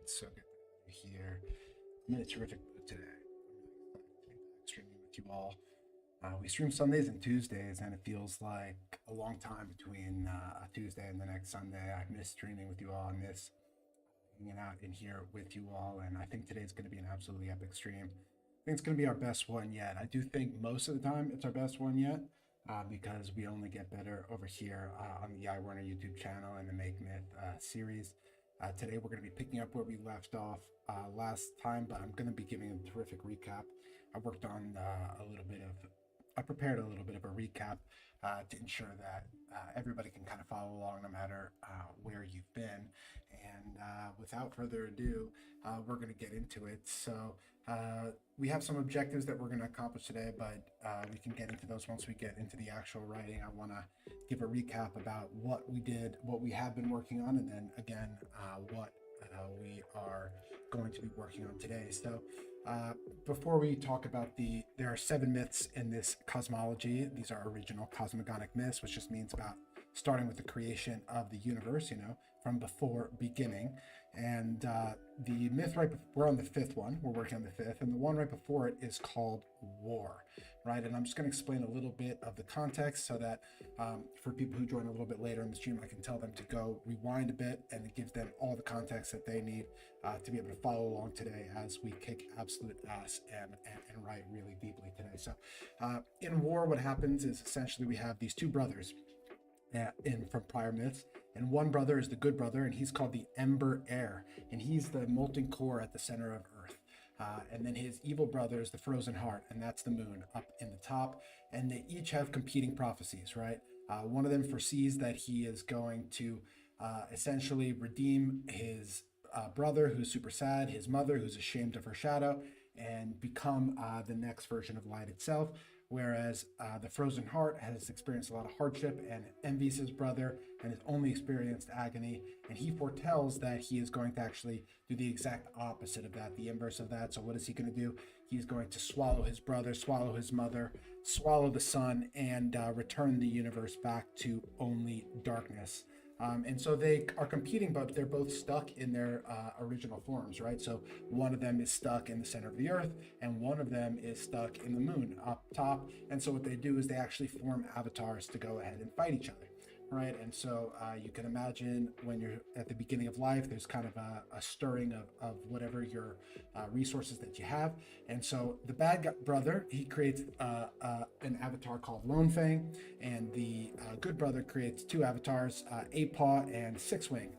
It's so good to be here. I'm in a terrific mood today. I'm really excited to be back streaming with you all. We stream Sundays and Tuesdays, and it feels like a long time between a Tuesday and the next Sunday. I miss streaming with you all. I miss hanging out in here with you all, and I think today's going to be an absolutely epic stream. I think it's going to be our best one yet. I do think most of the time it's our best one yet. Because we only get better over here on the iWarner YouTube channel and the Make Myth series. Today we're going to be picking up where we left off last time, but I'm going to be giving a terrific recap. I worked on I prepared a little bit of a recap to ensure that everybody can kind of follow along no matter where you've been. And without further ado, we're going to get into it. So we have some objectives that we're going to accomplish today, but we can get into those once we get into the actual writing. I want to give a recap about what we did, what we have been working on, and then again, what we are going to be working on today. So before we talk about there are 7 myths in this cosmology. These are original cosmogonic myths, which just means about starting with the creation of the universe, from before beginning. And the myth we're on the 5th one, we're working on the 5th, and the one right before it is called war, right? And I'm just going to explain a little bit of the context so that for people who join a little bit later in the stream, I can tell them to go rewind a bit, and it gives them all the context that they need to be able to follow along today as we kick absolute ass and write really deeply today. So in war, what happens is essentially we have these 2 brothers from prior myths, and one brother is the good brother, and he's called the Ember Heir, and he's the molten core at the center of Earth. And then his evil brother is the Frozen Heart, and that's the moon up in the top. And they each have competing prophecies, right? One of them foresees that he is going to essentially redeem his brother, who's super sad, his mother, who's ashamed of her shadow, and become the next version of light itself. Whereas the Frozen Heart has experienced a lot of hardship and envies his brother and has only experienced agony. And he foretells that he is going to actually do the exact opposite of that, the inverse of that. So what is he going to do? He's going to swallow his brother, swallow his mother, swallow the sun, and return the universe back to only darkness. And so they are competing, but they're both stuck in their original forms, right? So one of them is stuck in the center of the earth, and one of them is stuck in the moon up top. And so what they do is they actually form avatars to go ahead and fight each other, right? And so you can imagine when you're at the beginning of life, there's kind of a stirring of whatever your resources that you have. And so the brother, he creates an avatar called Lone Fang, and the good brother creates 2 avatars, 8-Paw and 6-Wing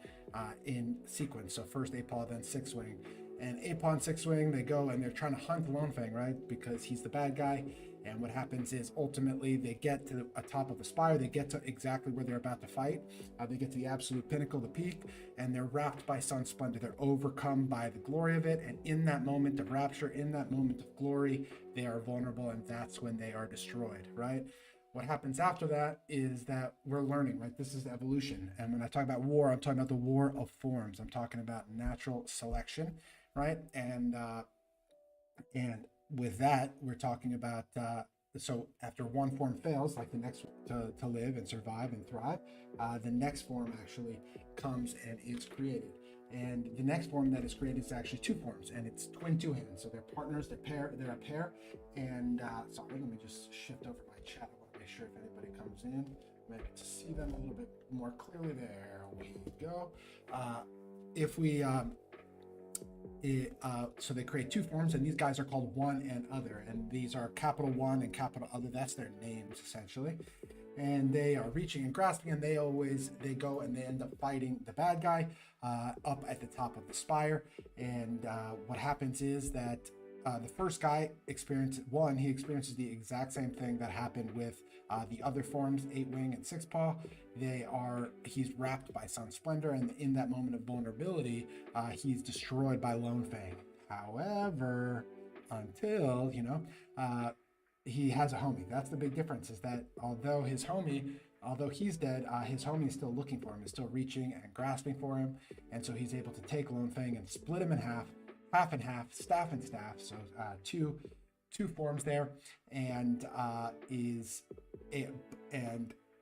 in sequence. So first 8-Paw, then 6-Wing. And 8-Paw and 6-Wing, they go and they're trying to hunt Lone Fang, right? Because he's the bad guy. And what happens is ultimately they get to the top of a spire. They get to exactly where they're about to fight. They get to the absolute pinnacle, the peak, and they're wrapped by sun splendor. They're overcome by the glory of it. And in that moment of rapture, in that moment of glory, they are vulnerable, and that's when they are destroyed, right? What happens after that is that we're learning, right? This is evolution. And when I talk about war, I'm talking about the war of forms. I'm talking about natural selection, right? And with that, we're talking about, so after one form fails, like the next to live and survive and thrive, the next form actually comes and is created. And the next form that is created is actually 2 forms, and it's twin 2-hands. So they're partners, they're a pair. And sorry, let me just shift over my chat. I want to make sure if anybody comes in, I'm able to see them a little bit more clearly. There we go. So they create 2 forms, and these guys are called One and Other, and these are capital One and capital Other. That's their names essentially, and they are reaching and grasping, and they go and they end up fighting the bad guy up at the top of the spire. And what happens is that the first guy experiences the exact same thing that happened with the other forms, 8-Wing and 6-Paw. He's wrapped by sun splendor, and in that moment of vulnerability, he's destroyed by Lone Fang. However, until he has a homie. That's the big difference, is that although he's dead, his homie is still looking for him, is still reaching and grasping for him, and so he's able to take Lone Fang and split him in half and half, staff and staff. So two forms there, and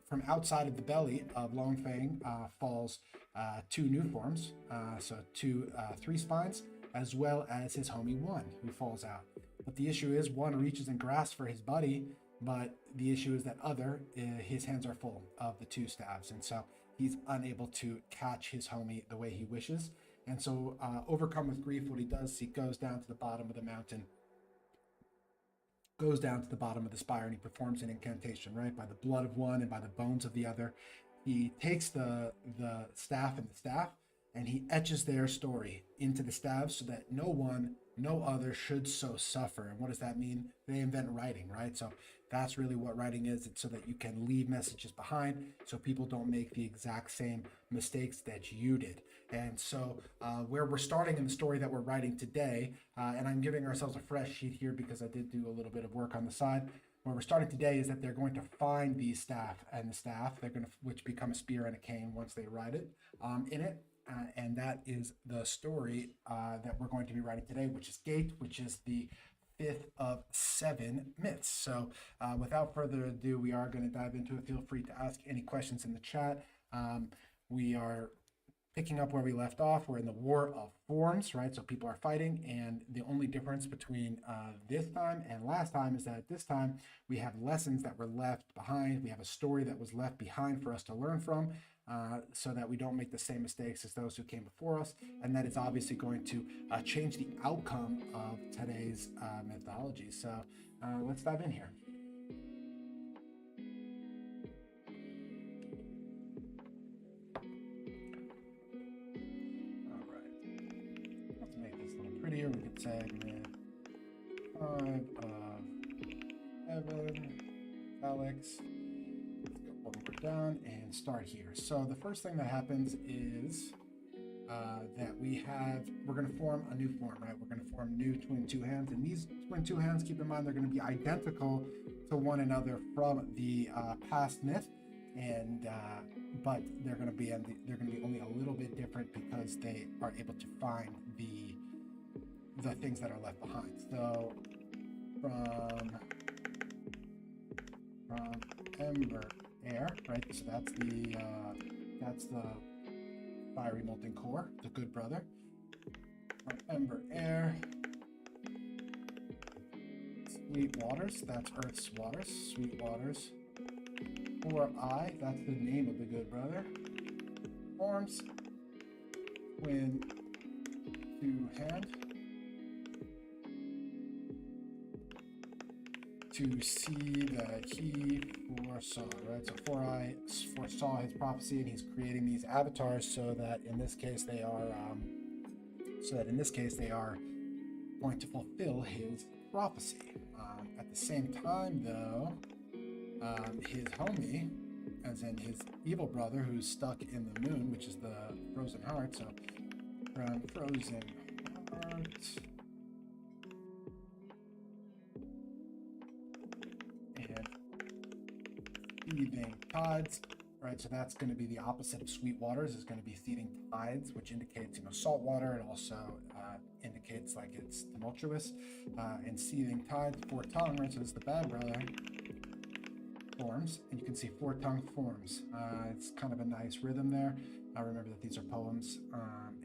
from outside of the belly of Longfang falls two new forms, so three spines, as well as his homie One, who falls out. But the issue is One reaches and grasps for his buddy, but the issue is that his hands are full of the two staves, and so he's unable to catch his homie the way he wishes. And so, overcome with grief, what he does is he goes down to the bottom of the mountain, goes down to the bottom of the spire, and he performs an incantation, right? By the blood of one and by the bones of the other. He takes the staff and the staff, and he etches their story into the staves so that no other should so suffer. And what does that mean? They invent writing, right? So that's really what writing is. It's so that you can leave messages behind so people don't make the exact same mistakes that you did. And so where we're starting in the story that we're writing today, and I'm giving ourselves a fresh sheet here because I did do a little bit of work on the side. Where we're starting today is that they're going to find the staff, which become a spear and a cane once they ride it in it. And that is the story that we're going to be writing today, which is Gate, which is the 5th of 7 myths. So without further ado, we are going to dive into it. Feel free to ask any questions in the chat. We are picking up where we left off. We're in the War of Forms, right? So people are fighting, and the only difference between this time and last time is that this time we have lessons that were left behind. We have a story that was left behind for us to learn from, so that we don't make the same mistakes as those who came before us. And that is obviously going to change the outcome of today's mythology. So let's dive in here. Prettier, we could say myth 5 of Evan, Alex. Let's go one more down and start here. So the first thing that happens is that we're going to form a new form, right? We're going to form new twin two hands, and these twin two hands, keep in mind, they're going to be identical to one another from the past myth, and but they're going to be only a little bit different because they are able to find the things that are left behind. So from Ember Air, right? So that's the fiery molten core, the good brother. From Ember Air, Sweet Waters, that's Earth's waters. Sweet Waters. For I, that's the name of the good brother. Forms twin two hand. To see that he foresaw, right? So I foresaw his prophecy, and he's creating these avatars so that in this case they are going to fulfill his prophecy. At the same time, though, his homie, as in his evil brother, who's stuck in the moon, which is the frozen heart. So from frozen heart. Seething tides, right? So that's going to be the opposite of sweet waters. Is going to be seething tides, which indicates salt water. It also indicates like it's tumultuous. And seething tides, four tongue, right? So this is the bad brother. Forms, and you can see four tongue forms. It's kind of a nice rhythm there. Remember that these are poems,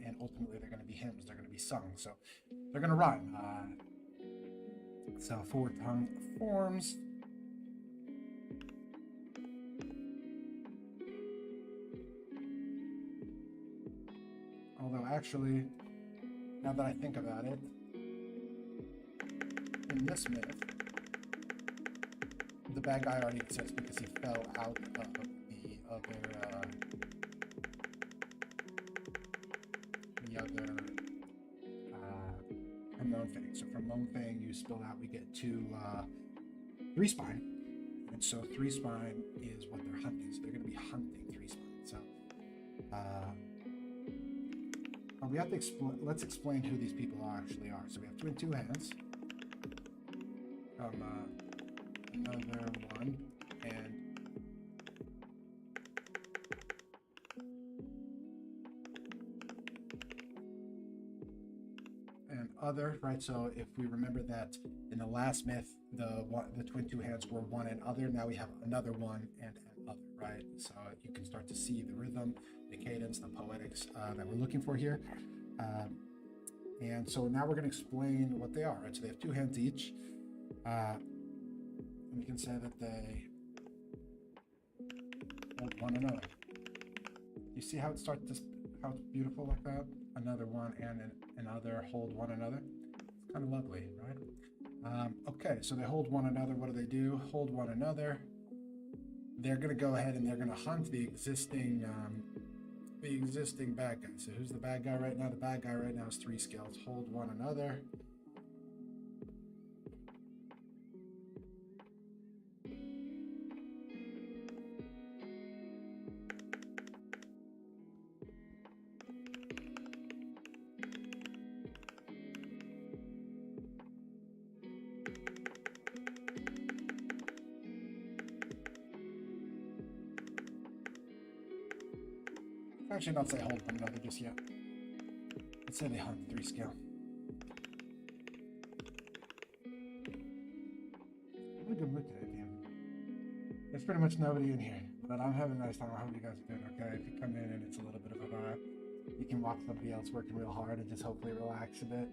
and ultimately they're going to be hymns. They're going to be sung, so they're going to rhyme. So four tongue forms. Although actually, now that I think about it, in this myth, the bad guy already exists because he fell out of the other from Longfang. So from Longfang, you spill out, we get to three spine, and so three spine is what they're hunting. So they're going to be hunting three spine. So we have to let's explain who these people actually are. So we have twin two hands. Another one, and other, right? So if we remember that in the last myth, the twin two hands were one and other. Now we have another one and other, right? So you can start to see the rhythm, the cadence, the poetics that we're looking for here. Um, and so now we're going to explain what they are, right? So they have two hands each. And we can say that they hold one another. You see how it starts to, how it's beautiful like that? Another one and another hold one another. It's kind of lovely, right? Okay, so they hold one another. What do? Hold one another. They're going to go ahead and they're going to hunt the existing bad guy. So who's the bad guy right now? The bad guy right now is 3 scales. Hold one another. Actually, not say hold one another just yet. Let's say they hunt 3 scale. I'm in a good mood today, Dan. There's pretty much nobody in here, but I'm having a nice time. I hope you guys are doing okay. If you come in and it's a little bit of a vibe, you can watch somebody else working real hard and just hopefully relax a bit.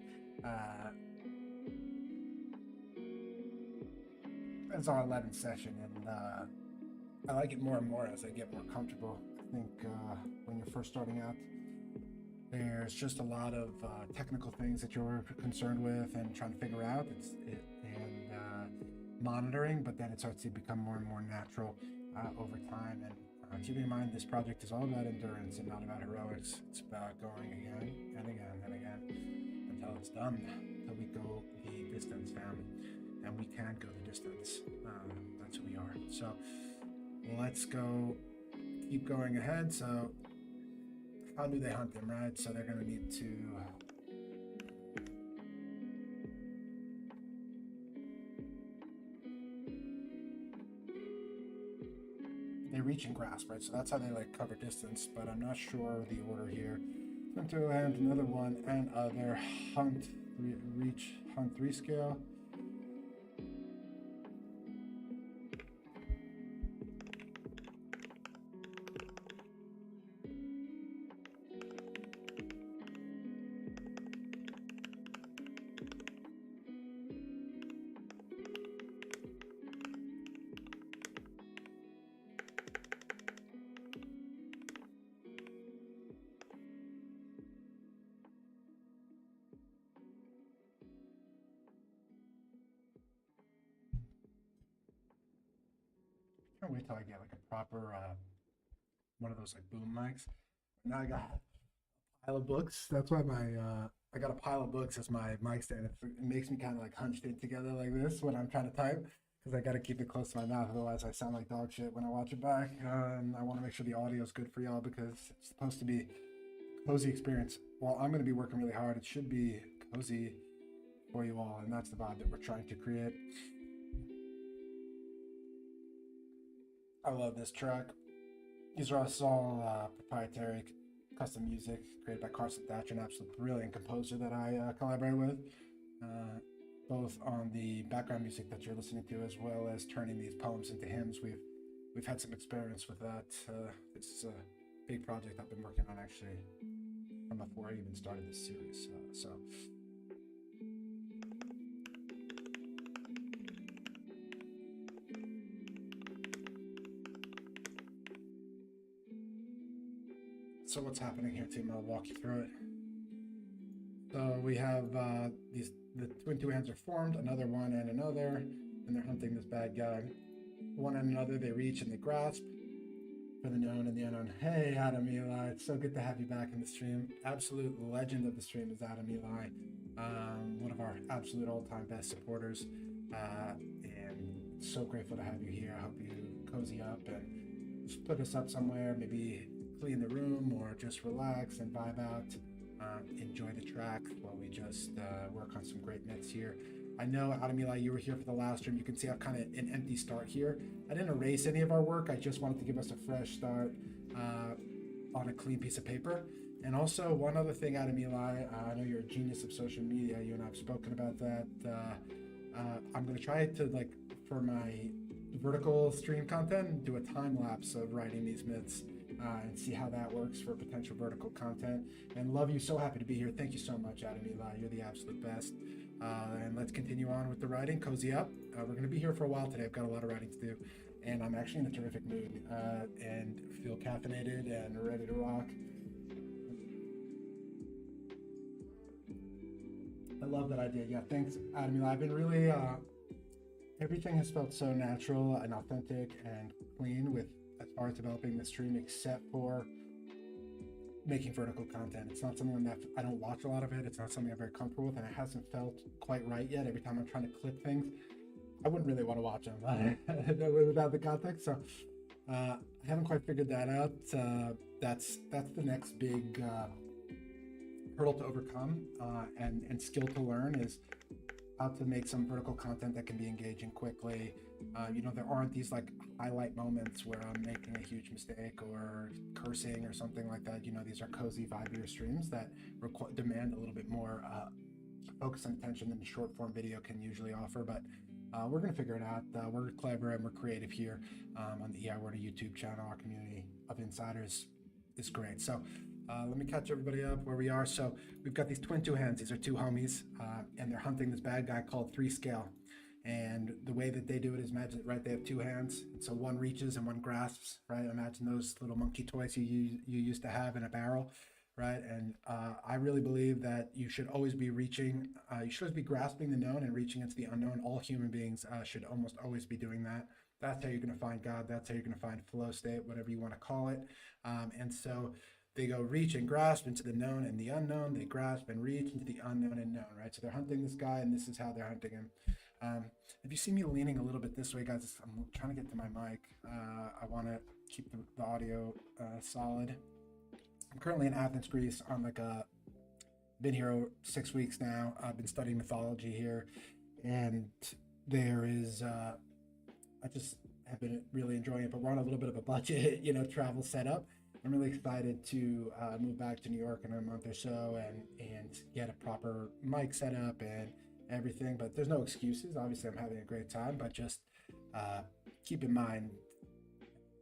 It's our 11th session, and I like it more and more as I get more comfortable. I think when you're first starting out, there's just a lot of technical things that you're concerned with and trying to figure out. And monitoring, but then it starts to become more and more natural over time. And keep in mind, this project is all about endurance and not about heroics. It's about going again and again and again until it's done, until we go the distance, fam. And we can go the distance. That's who we are. So let's go, keep going ahead. So how do they hunt them, right? So they're going to need to they reach and grasp, right? So that's how they like cover distance, but I'm not sure the order here. Swim to a hand, another one, and other hunt, reach, hunt 3 scale. I can't wait till I get like a proper one of those like boom mics. Now I got a pile of books. That's why my I got a pile of books as my mic stand. It makes me kind of like hunched in together like this when I'm trying to type because I got to keep it close to my mouth. Otherwise, I sound like dog shit when I watch it back. And I want to make sure the audio is good for y'all because it's supposed to be a cozy experience. While I'm going to be working really hard, it should be cozy for you all, and that's the vibe that we're trying to create. I love this track. These are all proprietary custom music created by Carson Thatcher, an absolute brilliant composer that I collaborate with, both on the background music that you're listening to as well as turning these poems into hymns. We've had some experience with that. This is a big project I've been working on actually from before I even started this series. So what's happening here, team? I'll walk you through it. So we have the twin two hands are formed, another one and another, and they're hunting this bad guy. One and another, they reach and they grasp for the known and the unknown. Hey, Adam Eli, it's so good to have you back in the stream. Absolute legend of the stream is Adam Eli, one of our absolute all-time best supporters, and so grateful to have you here. I hope you cozy up and just put us up somewhere, maybe clean the room or just relax and vibe out. Enjoy the track while we just work on some great myths here. I know, Adam Eli, you were here for the last stream. You can see I've kind of an empty start here. I didn't erase any of our work. I just wanted to give us a fresh start on a clean piece of paper. And also, one other thing, Adam Eli, I know you're a genius of social media. You and I have spoken about that. I'm going to try to, like, for my vertical stream content, do a time lapse of writing these myths, and see how that works for potential vertical content. And love you, so happy to be here. Thank you so much, Adam Eli. You're the absolute best. And let's continue on with the writing. Cozy up. We're going to be here for a while today. I've got a lot of writing to do, and I'm actually in a terrific mood and feel caffeinated and ready to rock. I love that idea. Yeah, thanks, Adam Eli. I've been really, everything has felt so natural and authentic and clean with as far as developing the stream, except for making vertical content. It's not something that I don't watch a lot of it. It's not something I'm very comfortable with, and it hasn't felt quite right yet. Every time I'm trying to clip things, I wouldn't really want to watch them without the context. So I haven't quite figured that out. That's the next big hurdle to overcome and skill to learn, is how to make some vertical content that can be engaging quickly. There aren't these like highlight moments where I'm making a huge mistake or cursing or something like that. These are cozy, vibier streams that demand a little bit more focus and attention than the short form video can usually offer. But we're going to figure it out. We're clever and we're creative here on the EI Word YouTube channel. Our community of insiders is great. So let me catch everybody up where we are. So we've got these twin two hands. These are two homies, and they're hunting this bad guy called 3 Scale. And the way that they do it is, imagine, right, they have two hands. So one reaches and one grasps, right? Imagine those little monkey toys you used to have in a barrel, right? And I really believe that you should always be reaching, you should always be grasping the known and reaching into the unknown. All human beings should almost always be doing that. That's how you're going to find God. That's how you're going to find flow state, whatever you want to call it. And so they go reach and grasp into the known and the unknown. They grasp and reach into the unknown and known, right? So they're hunting this guy, and this is how they're hunting him. If you see me leaning a little bit this way, guys, I'm trying to get to my mic. I want to keep the audio solid. I'm currently in Athens, Greece, on been here 6 weeks now. I've been studying mythology here, and there is, I just have been really enjoying it, but we're on a little bit of a budget, travel setup. I'm really excited to move back to New York in a month or so and get a proper mic set up and everything. But there's no excuses. Obviously, I'm having a great time, but just keep in mind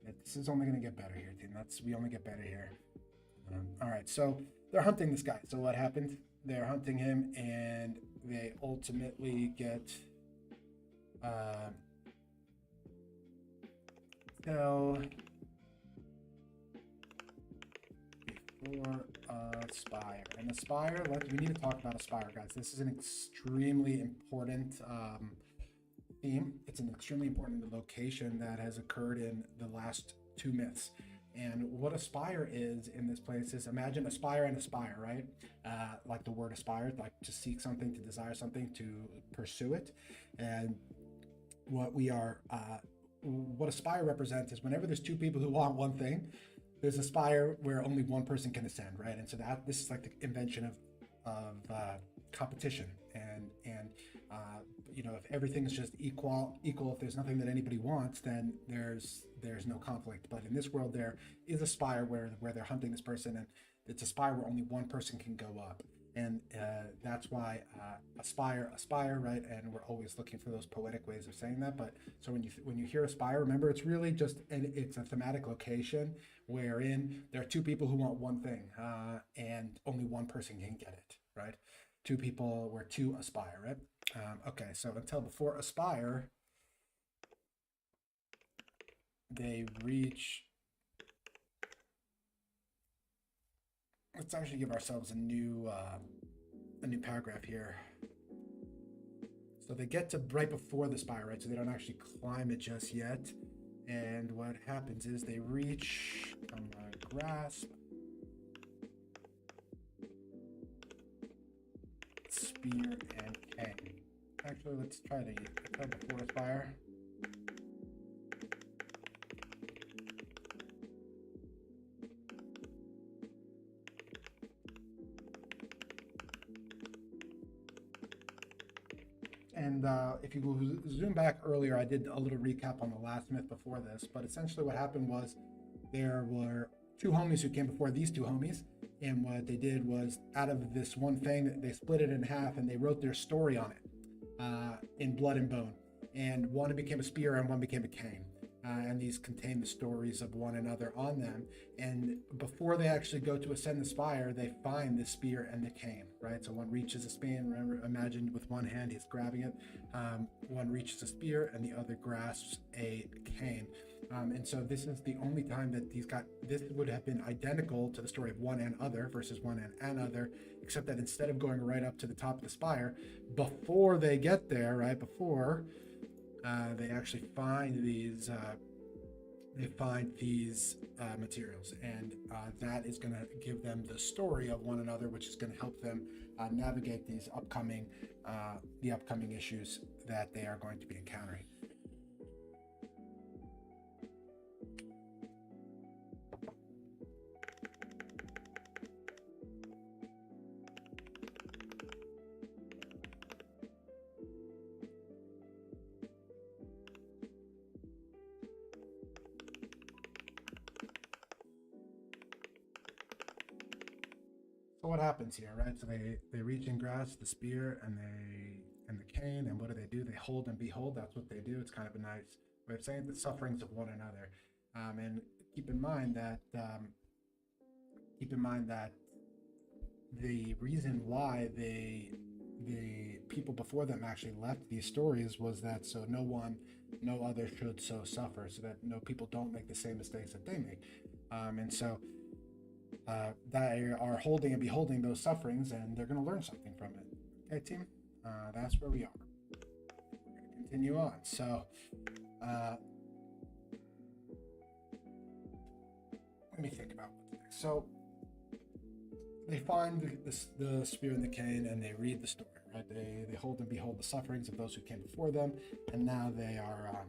that this is only going to get better here, team. We only get better here. All right, so they're hunting this guy. So what happened? They're hunting him, and they ultimately get tell before Aspire. And Aspire, we need to talk about Aspire, guys. This is an extremely important theme. It's an extremely important location that has occurred in the last 2 myths. And what Aspire is in this place is, imagine Aspire and Aspire, right? Like the word aspire, like to seek something, to desire something, to pursue it. And what Aspire represents is whenever there's 2 people who want one thing, there's Aspire where only one person can ascend, right? And so this is like the invention of competition. And if everything is just equal, if there's nothing that anybody wants, then there's no conflict. But in this world, there is Aspire where they're hunting this person, and it's Aspire where only one person can go up. And that's why aspire, right? And we're always looking for those poetic ways of saying that. But so when you hear Aspire, remember, it's really it's a thematic location wherein there are 2 people who want one thing, and only one person can get it, right? 2 people where 2 aspire, right? Okay, so until before Aspire, they reach. Let's actually give ourselves a new paragraph here. So they get to right before the Aspire, right? So they don't actually climb it just yet. And what happens is they reach, grasp, spear, and K. Actually, let's try before Aspire. And if you zoom back earlier, I did a little recap on the last myth before this, but essentially what happened was there were 2 homies who came before these 2 homies, and what they did was, out of this one thing, they split it in half and they wrote their story on it in blood and bone. and one became a spear and one became a cane. And these contain the stories of one another on them. And before they actually go to ascend the spire, they find the spear and the cane, right? So one reaches a span. Remember, imagine with one hand he's grabbing it. One reaches a spear and the other grasps a cane. And so this is the only time that this would have been identical to the story of one and other versus one and other, except that instead of going right up to the top of the spire, before they get there, right before they actually find these materials, and that is going to give them the story of one another, which is going to help them navigate these upcoming issues that they are going to be encountering. So what happens here, right? So they reach and grasp the spear and the cane, and what do? They hold and behold. That's what they do. It's kind of a nice way of saying the sufferings of one another, and keep in mind that the reason why the people before them actually left these stories was that so no other should so suffer, so that no people don't make the same mistakes that they make, and so. They are holding and beholding those sufferings, and they're going to learn something from it. Okay, team? That's where we are. We're going to continue on. So, let me think about what's next. So, they find the spear and the cane, and they read the story, right? They hold and behold the sufferings of those who came before them, and now they are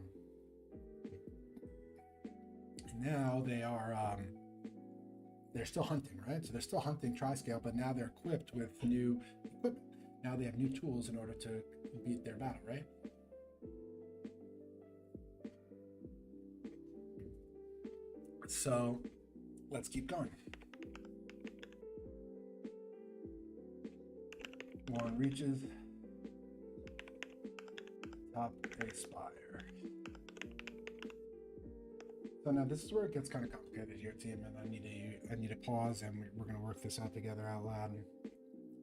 they're still hunting, right? So they're still hunting Triscale, but now they're equipped with new equipment. Now they have new tools in order to beat their battle, right? So let's keep going. One reaches top a spire. So now this is where it gets kind of complicated here, team, and I need to pause, and we're going to work this out together out loud.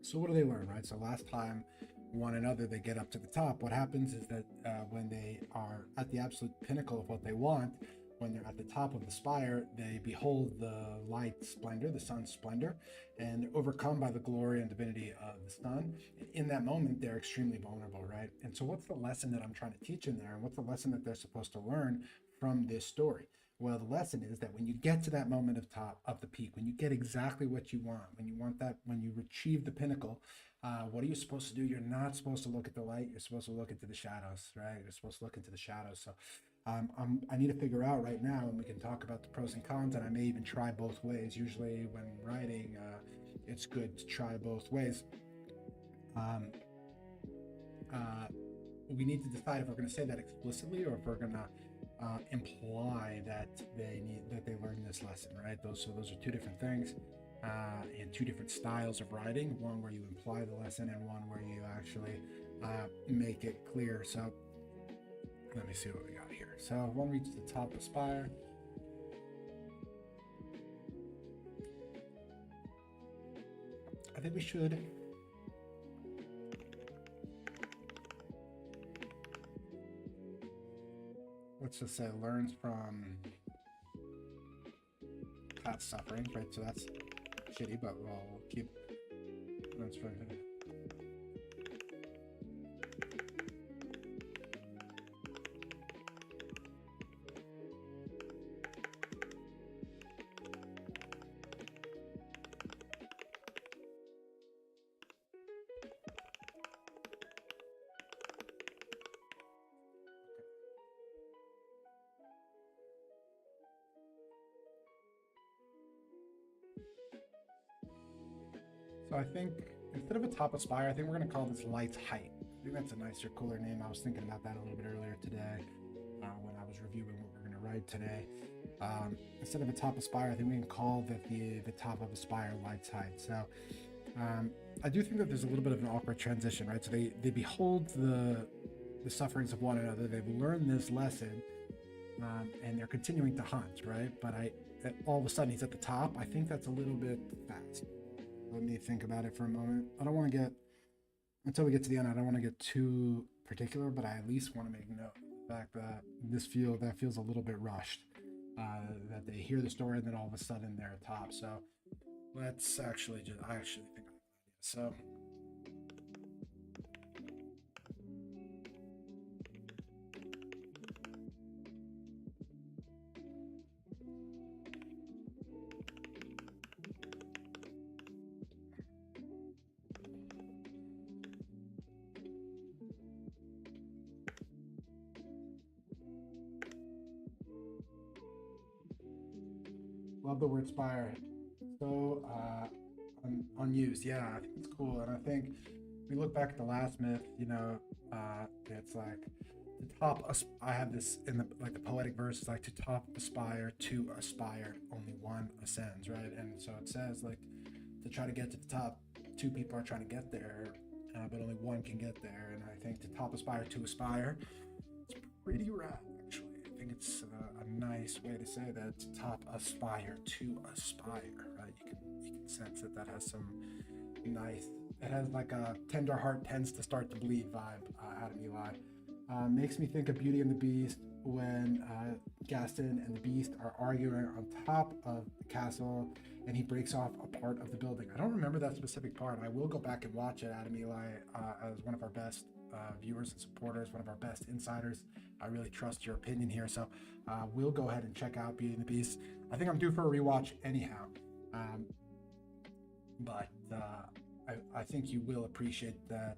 So what do they learn, right? So last time, one another, they get up to the top. What happens is that when they are at the absolute pinnacle of what they want, when they're at the top of the spire, they behold the light splendor, the sun's splendor, and overcome by the glory and divinity of the sun. In that moment, they're extremely vulnerable, right? And so what's the lesson that I'm trying to teach in there? And what's the lesson that they're supposed to learn from this story? Well, the lesson is that when you get to that moment of top of the peak, when you get exactly what you want, when you achieve the pinnacle, what are you supposed to do? You're not supposed to look at the light. You're supposed to look into the shadows, right? You're supposed to look into the shadows. So I need to figure out right now, and we can talk about the pros and cons, and I may even try both ways. Usually when writing, it's good to try both ways. We need to decide if we're going to say that explicitly or if we're going to imply that they learn this lesson, right? Those are two different things, and two different styles of writing. One where you imply the lesson, and one where you actually make it clear. So let me see what we got here. So one reaches the top of the spire. I think we should let's just say learns from past sufferings, right? So that's shitty, but we'll keep learns from it. So I think instead of a top of spire, I think we're going to call this light's height. I think that's a nicer, cooler name. I was thinking about that a little bit earlier today when I was reviewing what we're going to write today. Instead of a top of spire, I think we can call the top of a spire light's height. So I do think that there's a little bit of an awkward transition, right? So they behold the sufferings of one another. They've learned this lesson, and they're continuing to hunt, right? But all of a sudden he's at the top. I think that's a little bit fast. Let me think about it for a moment. I don't want to get, until we get to the end, I don't want to get too particular, but I at least want to make note of the fact that that feels a little bit rushed. That they hear the story and then all of a sudden they're atop. So let's actually I actually think so. Love the word spire. So unused. Yeah, I think it's cool. And I think we look back at the last myth, it's like to top. I have this in the poetic verse is like to top aspire to aspire, only one ascends, right? And so it says like to try to get to the top, two people are trying to get there, but only one can get there. And I think to top aspire to aspire, it's pretty rad actually. I think it's a nice way to say that. To top aspire to aspire, right? You can sense that has some nice. It has like a tender heart tends to start to bleed vibe out of Eli. Makes me think of Beauty and the Beast when Gaston and the Beast are arguing on top of the castle and he breaks off a part of the building. I don't remember that specific part. I will go back and watch it. Adam Eli as one of our best viewers and supporters, one of our best insiders. I really trust your opinion here. So we'll go ahead and check out Beauty and the Beast. I think I'm due for a rewatch anyhow. But I think you will appreciate that,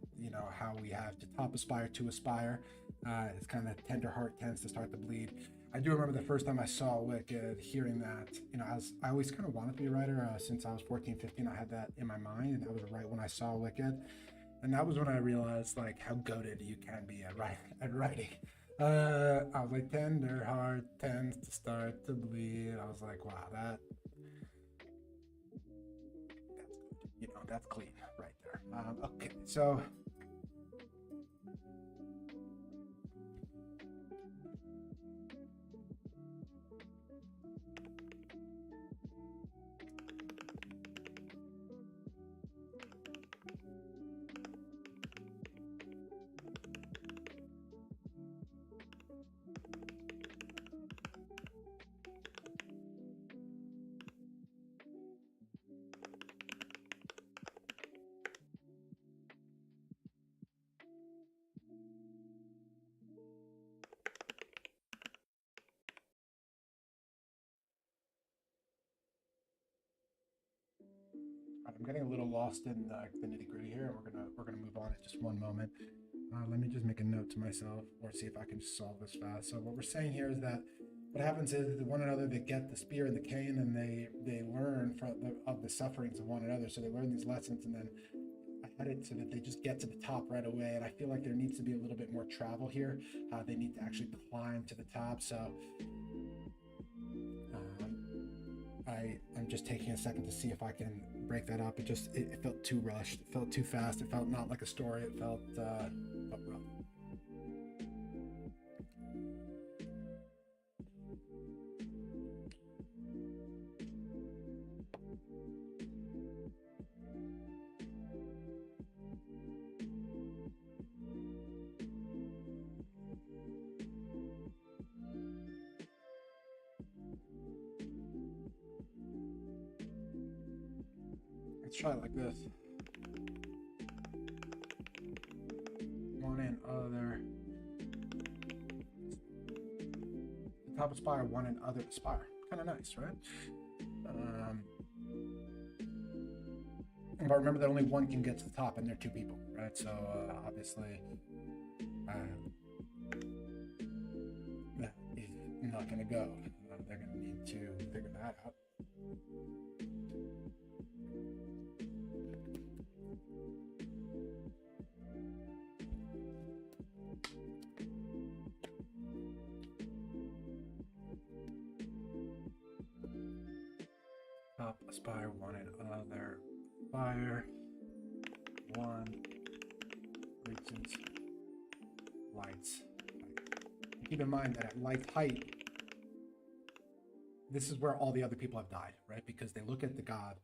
how we have to top aspire to aspire. It's kind of tender heart tends to start to bleed. I do remember the first time I saw Wicked, hearing that, I always kind of wanted to be a writer since I was 14, 15. I had that in my mind, and that was right when I saw Wicked. And that was when I realized like how goated you can be at writing. I was like, tender heart tends to start to bleed. I was like, wow, that's good. That's clean right there. Okay, so I'm getting a little lost in the nitty gritty here, and we're gonna move on in just one moment. Let me just make a note to myself, or see if I can just solve this fast. So what we're saying here is that what happens is that one another they get the spear and the cane, and they learn of the sufferings of one another. So they learn these lessons, and then I had it so that they just get to the top right away. And I feel like there needs to be a little bit more travel here. They need to actually climb to the top. So I'm just taking a second to see if I can break that up. It felt too rushed. It felt too fast. It felt not like a story. It felt rough. Let's try it like this. One and other. The top aspire, one and other aspire. Kind of nice, right? But remember that only one can get to the top, and they're two people, right? So obviously, that is not going to go. They're going to need to figure that out. Top aspire, one and other aspire. One reaches light's height. Keep in mind that at light's height, this is where all the other people have died, right? Because they look at the God,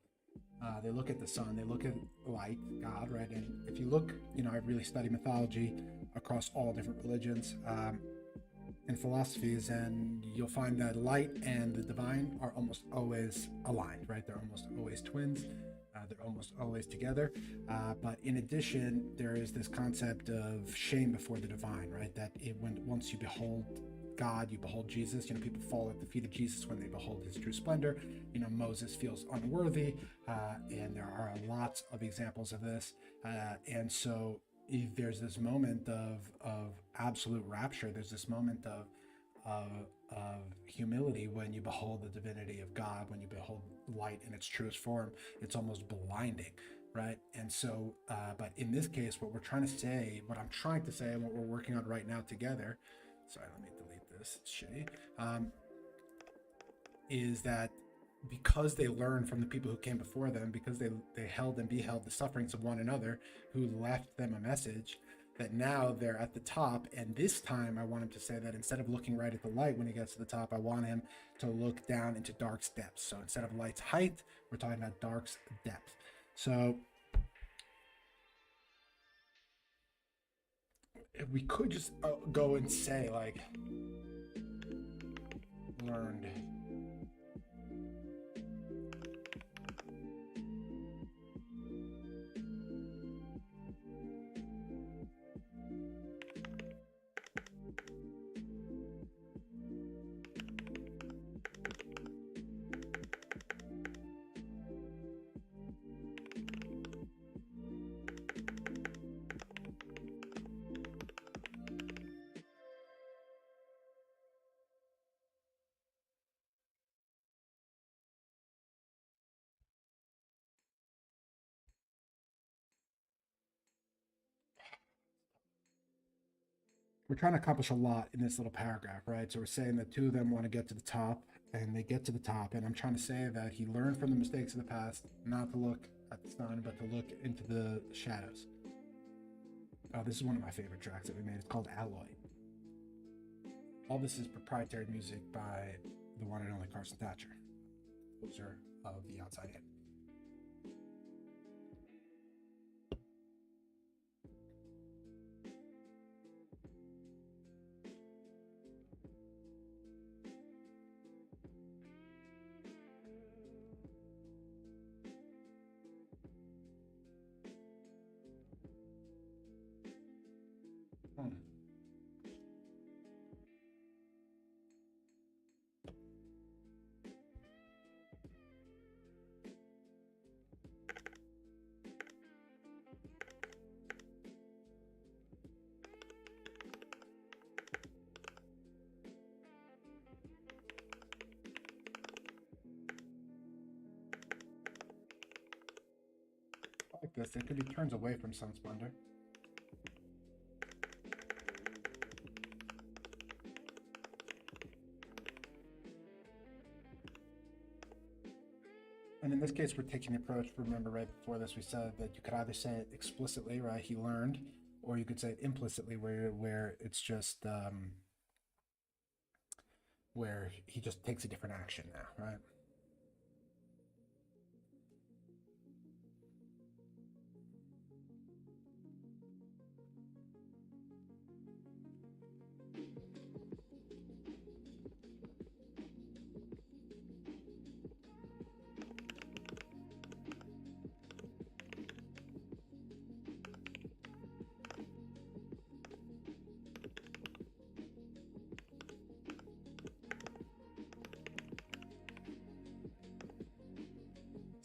they look at the sun, they look at light, God, right? And if you look, I've really studied mythology across all different religions and philosophies, and you'll find that light and the divine are almost always aligned, right? They're almost always twins. They're almost always together. But in addition, there is this concept of shame before the divine, right? That once you behold God, you behold Jesus. People fall at the feet of Jesus when they behold his true splendor. Moses feels unworthy, and there are lots of examples of this. And so there's this moment of absolute rapture. There's this moment of humility when you behold the divinity of God, when you behold light in its truest form. It's almost blinding, right? And so, but in this case, what I'm trying to say, and what we're working on right now together, sorry, let me delete this, it's shitty, is that because they learned from the people who came before them, because they held and beheld the sufferings of one another who left them a message, that now they're at the top. And this time I want him to say that instead of looking right at the light when he gets to the top, I want him to look down into dark's depths. So instead of light's height, we're talking about dark's depth. So if we could just go and say, like, learned we're trying to accomplish a lot in this little paragraph, right? So we're saying that two of them want to get to the top, and they get to the top. And I'm trying to say that he learned from the mistakes of the past, not to look at the sun, but to look into the shadows. Oh, this is one of my favorite tracks that we made. It's called Alloy. All this is proprietary music by the one and only Carson Thatcher, composer of The Outside In. Like this, it could be turns away from sun splendor. And in this case, we're taking the approach, remember right before this, we said that you could either say it explicitly, right, he learned, or you could say it implicitly, where it's just, where he just takes a different action now, right?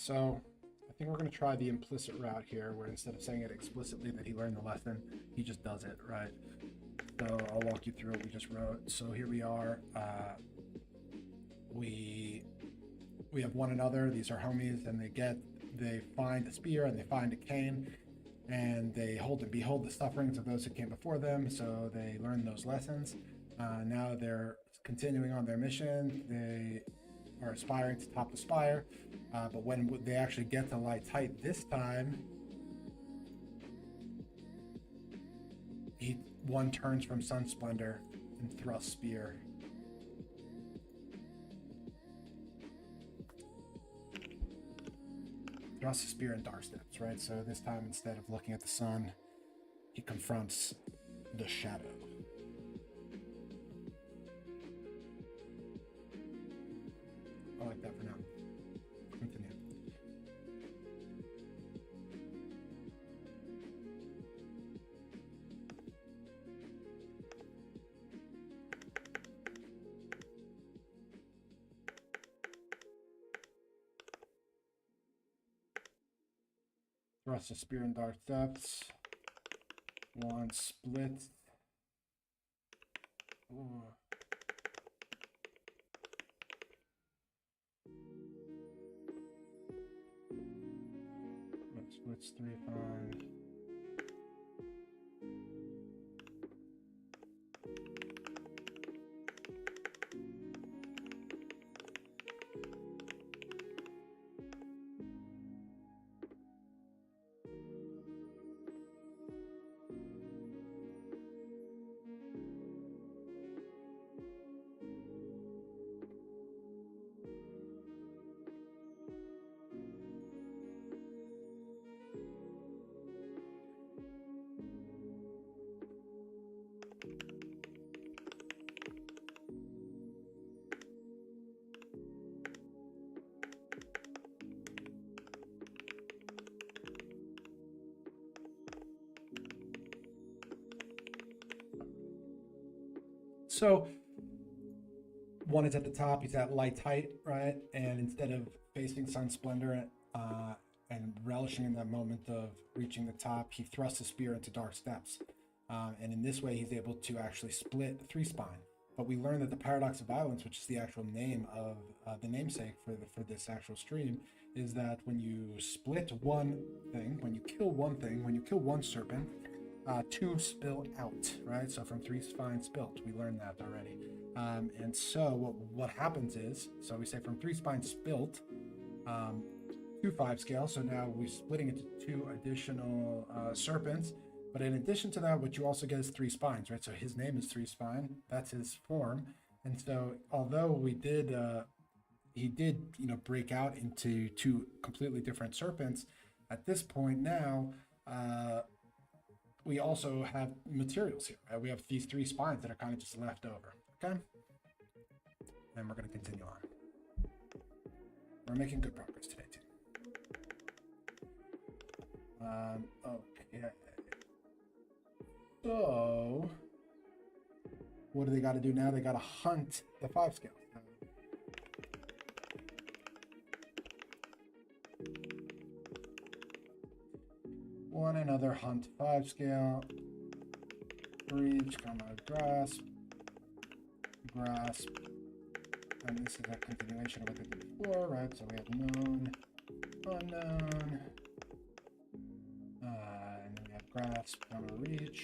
So I think we're going to try the implicit route here, where instead of saying it explicitly that he learned the lesson, he just does it, right? So I'll walk you through what we just wrote. So here we are. We have one another. These are homies, and they find a spear and they find a cane, and they hold and behold the sufferings of those who came before them. So they learn those lessons. Now they're continuing on their mission. They are aspiring to top the spire, but when they actually get to light's height this time, one turns from Sun Splendor and thrust spear. Thrust spear and dark steps, right? So this time, instead of looking at the sun, he confronts the shadow. I like that for now. Continue. Thrust a spear in dark depths. One split. Ooh. One splits 3, 5. So one is at the top, he's at light height, right? And instead of facing Sun Splendor and relishing in that moment of reaching the top, he thrusts his spear into dark steps. And in this way, he's able to actually split 3 spine. But we learn that the paradox of violence, which is the actual name of the namesake for this actual stream, is that when you split one thing, when you kill one thing, when you kill one serpent, 2 spill out, right? So from 3 spines spilt, we learned that already. And so what happens is, so we say from 3 spines spilt, 2 5 scale. So now we're splitting into 2 additional serpents. But in addition to that, what you also get is 3 spines, right? So his name is 3 spine. That's his form. And so although he did, break out into 2 completely different serpents, at this point now, we also have materials here, right? We have these 3 spines that are kind of just left over, okay? And we're going to continue on. We're making good progress today, too. Okay. So, what do they got to do now? They got to hunt the 5 scale. One another hunt 5 scale. Reach, grasp. And this is a continuation of what we did before, right? So we have known, unknown. And then we have grasp, reach.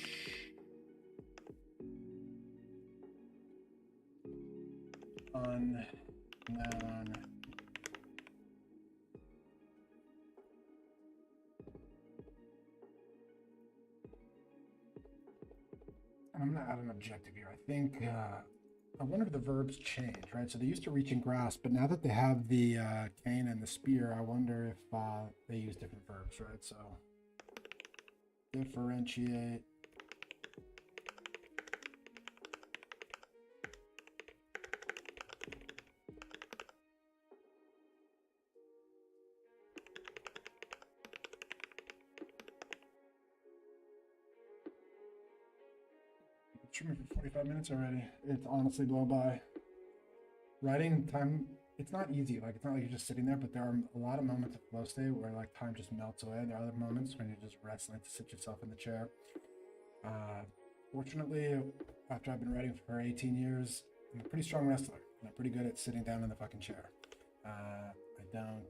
Unknown. I'm going to add an objective here. I think, I wonder if the verbs change, right? So they used to reach and grasp, but now that they have the cane and the spear, I wonder if they use different verbs, right? So differentiate. For 45 minutes already. It's honestly blown by. Writing time, it's not easy. Like, it's not like you're just sitting there, but there are a lot of moments of flow state where like time just melts away. There are other moments when you're just wrestling to sit yourself in the chair. Fortunately, after I've been writing for 18 years, I'm a pretty strong wrestler. And I'm pretty good at sitting down in the fucking chair. I don't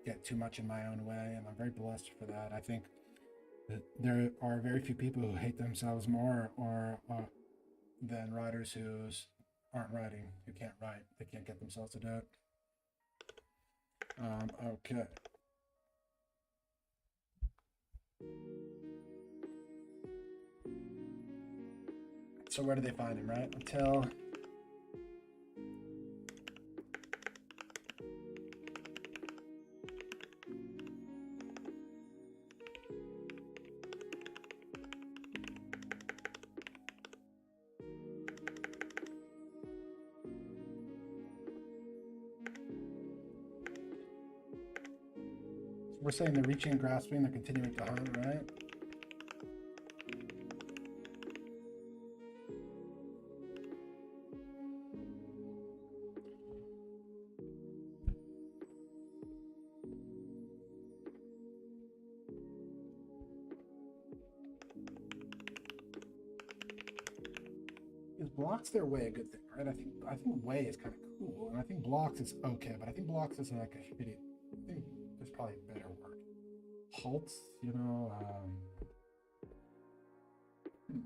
get too much in my own way, and I'm very blessed for that. I think that there are very few people who hate themselves more or than writers who aren't writing, who can't write. They can't get themselves to do it. Okay. So where do they find him, right? Until we're saying they're reaching and grasping, they're continuing to hunt, right? Is blocks their way a good thing, right? I think way is kind of cool, and I think blocks is okay, but I think blocks is like a shitty. I think there's probably a better word. Halts, you know. Hmm.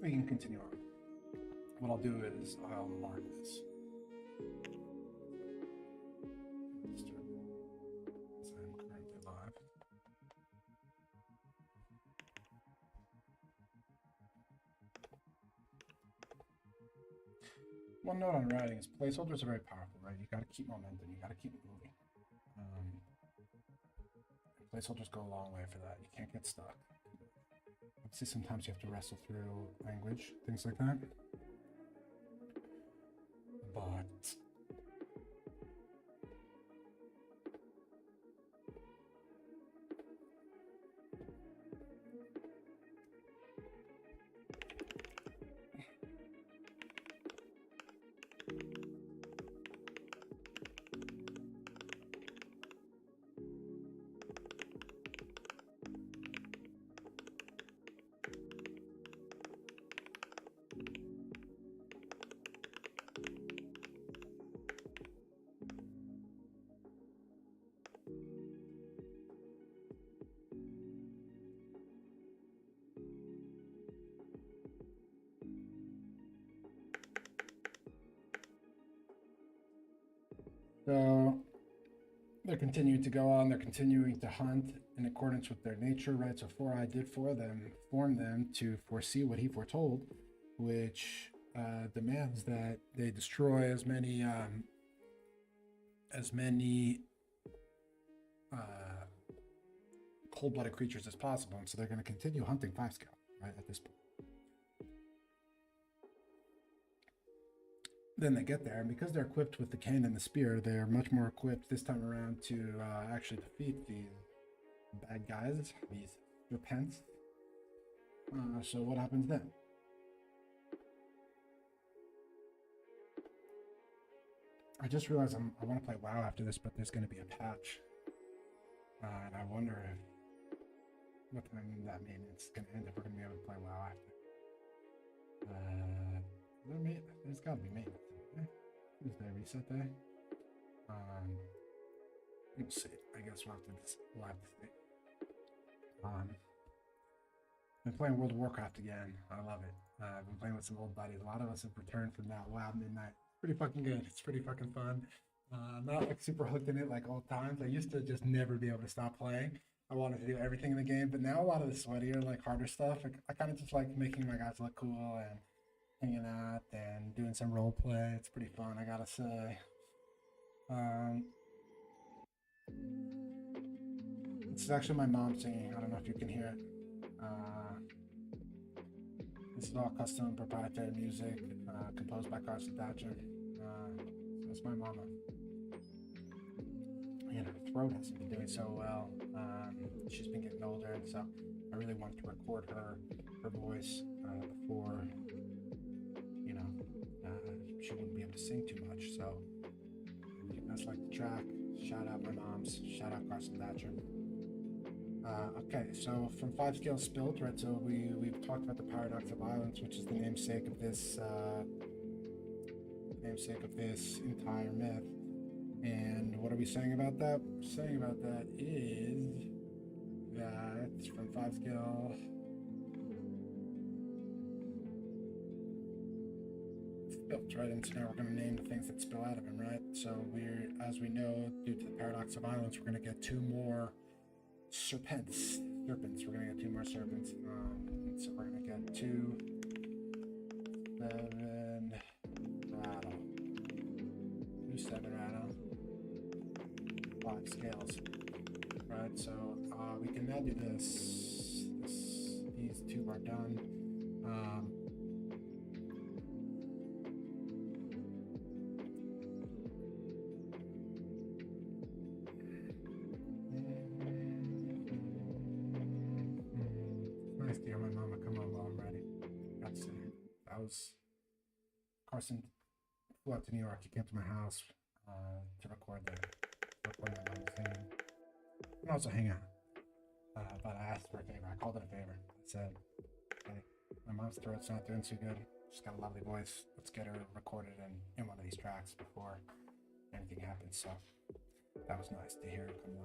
We can continue on. What I'll do is I'll mark this. As I'm currently live. One note on writing is placeholders are very powerful, right? You got to keep momentum. You got to keep moving. Placeholders go a long way for that. You can't get stuck. Obviously, sometimes you have to wrestle through language, things like that. But so they're continuing to go on, they're continuing to hunt in accordance with their nature, right? So 4i did form them to foresee what he foretold, which demands that they destroy as many cold-blooded creatures as possible. And so they're going to continue hunting 5 scale, right, at this point. Then they get there, and because they're equipped with the cane and the spear, they're much more equipped this time around to actually defeat these bad guys, these repents. So what happens then? I just realized I want to play WoW after this, but there's going to be a patch. And I wonder what that means. It's going to end if we're going to be able to play WoW after. There's got to be maintenance. Tuesday reset day. We'll see. I guess we'll have to see. Been playing World of Warcraft again. I love it. I've been playing with some old buddies. A lot of us have returned from that WoW midnight. Pretty fucking good. It's pretty fucking fun. I'm not like super hooked in it like old times. I used to just never be able to stop playing. I wanted to do everything in the game, but now a lot of the sweatier, like harder stuff, I kind of just like making my guys look cool and hanging out and doing some role play. It's pretty fun, I gotta say. This is actually my mom singing. I don't know if you can hear it. This is all custom proprietary music composed by Carson Thatcher. So that's my mama. And her throat hasn't been doing so well. She's been getting older, and so I really wanted to record her voice before, she wouldn't be able to sing too much. So if you guys like the track, shout out my moms, shout out Carson Thatcher. Okay, so from 5 scales spilt, right? So we've talked about the paradox of violence, which is the namesake of this entire myth. And what are we saying about that? What we're saying about that is that from 5 scale built, right? And so now we're going to name the things that spill out of him, right? So we're, as we know, due to the paradox of violence, we're going to get 2 more serpents. We're going to get 2 more serpents. So we're going to get 2, 7 rattle, 2, 7 rattle, 5 scales, right? So we can now do this. These 2 are done. Nice to hear my mama come on while I'm ready. That's it. That was Carson flew out to New York. He came to my house to record my mom's singing and also hang out. But I asked for a favor. I called it a favor. I said, "Hey, my mom's throat's not doing too good. She's got a lovely voice. Let's get her recorded in one of these tracks before anything happens." So that was nice to hear her come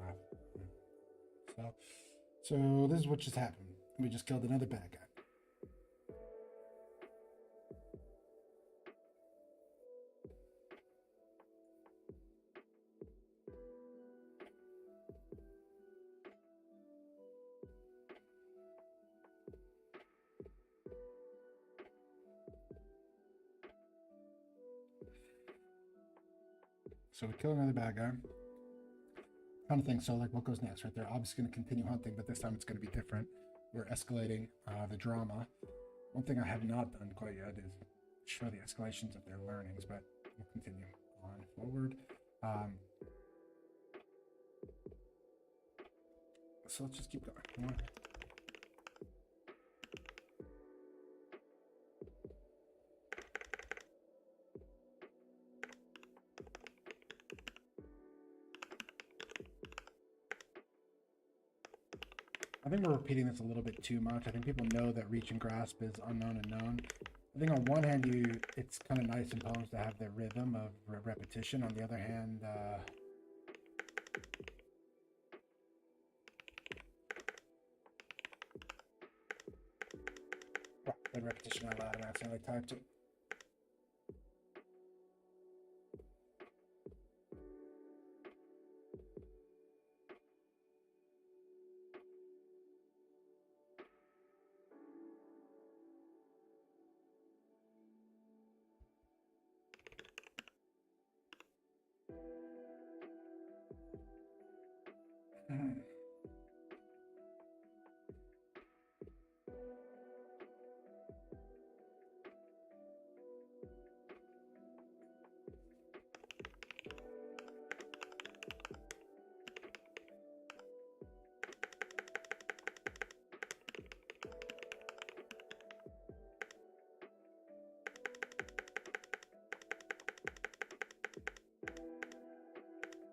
live. So this is what just happened. We just killed another bad guy. So we kill another bad guy. Kind of thing. So like, what goes next? Right, they're obviously going to continue hunting, but this time it's going to be different. We're escalating the drama. One thing I have not done quite yet is show the escalations of their learnings, but we'll continue on forward. So let's just keep going. I think we're repeating this a little bit too much. I think people know that reach and grasp is unknown and known. I think on one hand, it's kind of nice in poems to have the rhythm of repetition. On the other hand, the repetition out loud and accidentally typed it.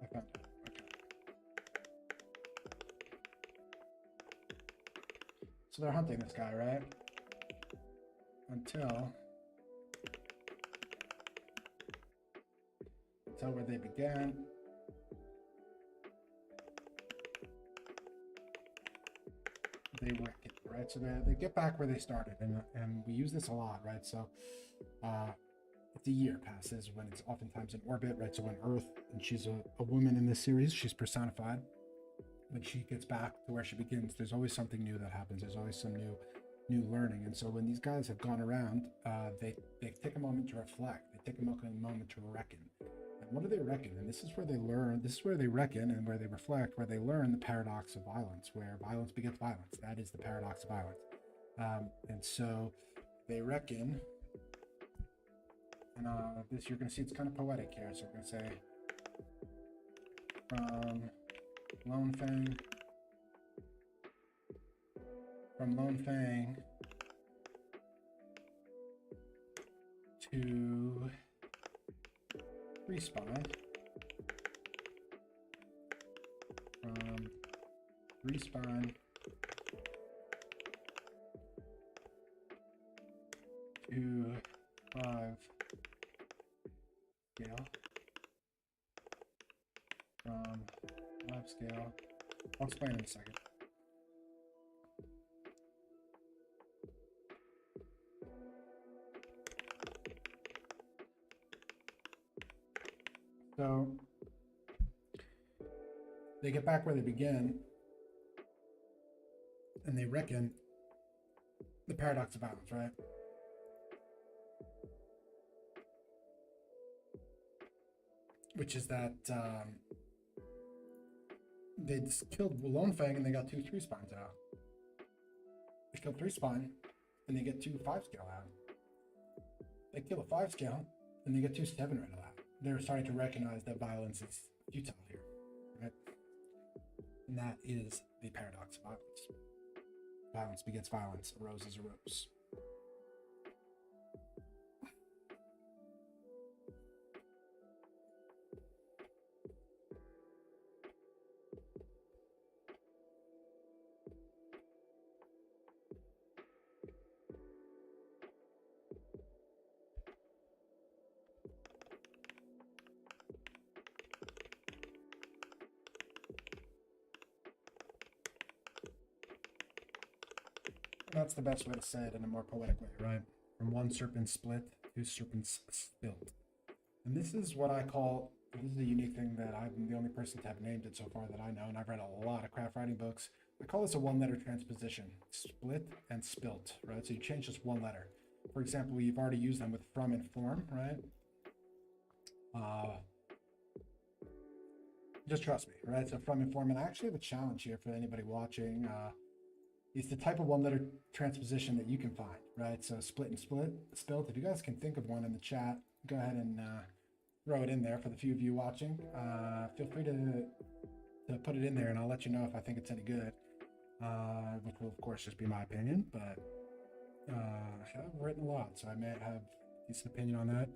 Okay. So they're hunting this guy, right? Until where they began. They wreck it, right? So they get back where they started, and we use this a lot, right? So it's a year passes when it's oftentimes in orbit, right? So when Earth, and she's a woman in this series, she's personified. When she gets back to where she begins, there's always something new that happens. There's always some new learning. And so when these guys have gone around, they take a moment to reflect. They take a moment to reckon. And what do they reckon? And this is where they learn. This is where they reckon and where they reflect, where they learn the paradox of violence, where violence begets violence. That is the paradox of violence. And so they reckon. And this, you're going to see it's kind of poetic here. So we're going to say from Lone Fang to Respawn, from Respawn to 5 scale. scale. I'll explain in a second. So they get back where they begin, and they reckon the paradox of balance, right? Which is that they just killed Lone Fang and they got 2 3-spines out. They killed 3-spine and they get 2 5-scale out. They kill a 5-scale and they get 2 7-riddle out. They're starting to recognize that violence is futile here, right? And that is the paradox of violence. Violence begets violence. A rose is a rose. That's the best way to say it in a more poetic way, right? From one serpent split, 2 serpents spilt. And this is what I call, this is a unique thing that I'm the only person to have named it so far that I know, and I've read a lot of craft writing books. I call this a 1-letter transposition, split and spilt, right? So you change just 1 letter. For example, we've already used them with from and form, right? Just trust me, right? So from and form, and I actually have a challenge here for anybody watching. It's the type of 1-letter transposition that you can find, right? So split and split, spilt. If you guys can think of one in the chat, go ahead and throw it in there for the few of you watching. Feel free to put it in there and I'll let you know if I think it's any good, which will of course just be my opinion, but I have written a lot, so I may have a decent opinion on that.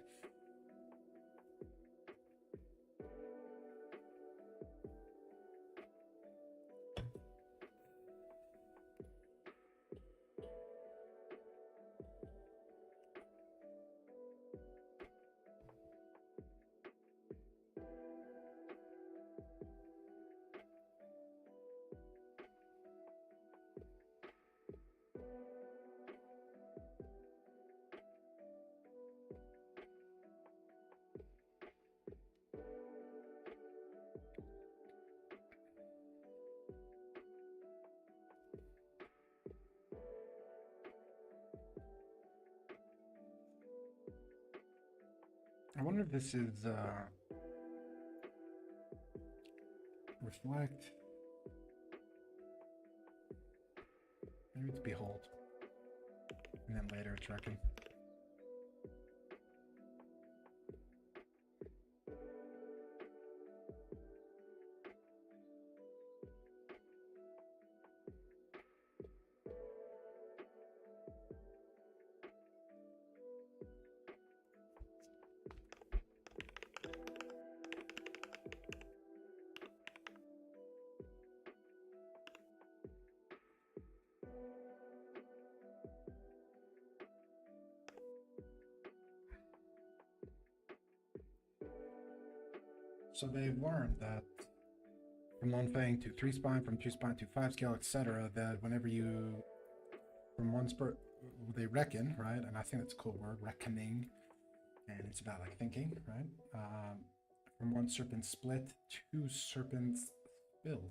I wonder if this is reflect. Maybe it's behold. And then later it's reckon. So they've learned that from 1 Fang to 3-spine, from 3-spine to 5-scale, etc., that whenever you, from one spurt, they reckon, right? And I think that's a cool word, reckoning, and it's about like thinking, right? From 1 serpent split, 2 serpents spilled.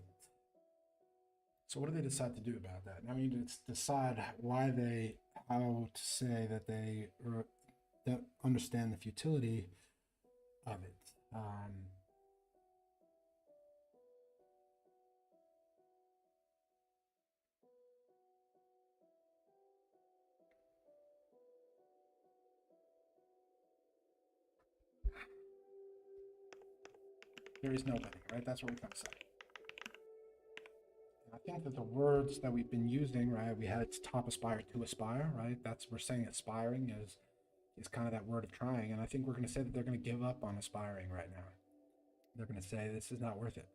So what do they decide to do about that? Now we need to decide how to say that they understand the futility of it. There is no betting, right? That's what we're trying to say. And I think that the words that we've been using, right? We had top aspire to aspire, right? We're saying aspiring is kind of that word of trying, and I think we're going to say that they're going to give up on aspiring right now. They're going to say this is not worth it.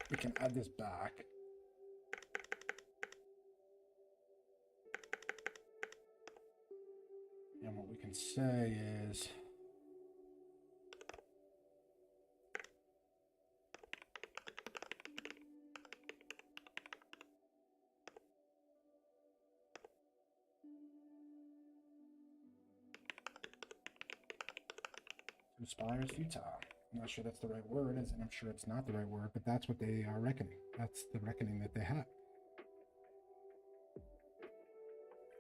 We can add this back. And what we can say is inspires futile. I'm not sure that's the right word, as I'm sure it's not the right word, but that's what they are reckoning. That's the reckoning that they have.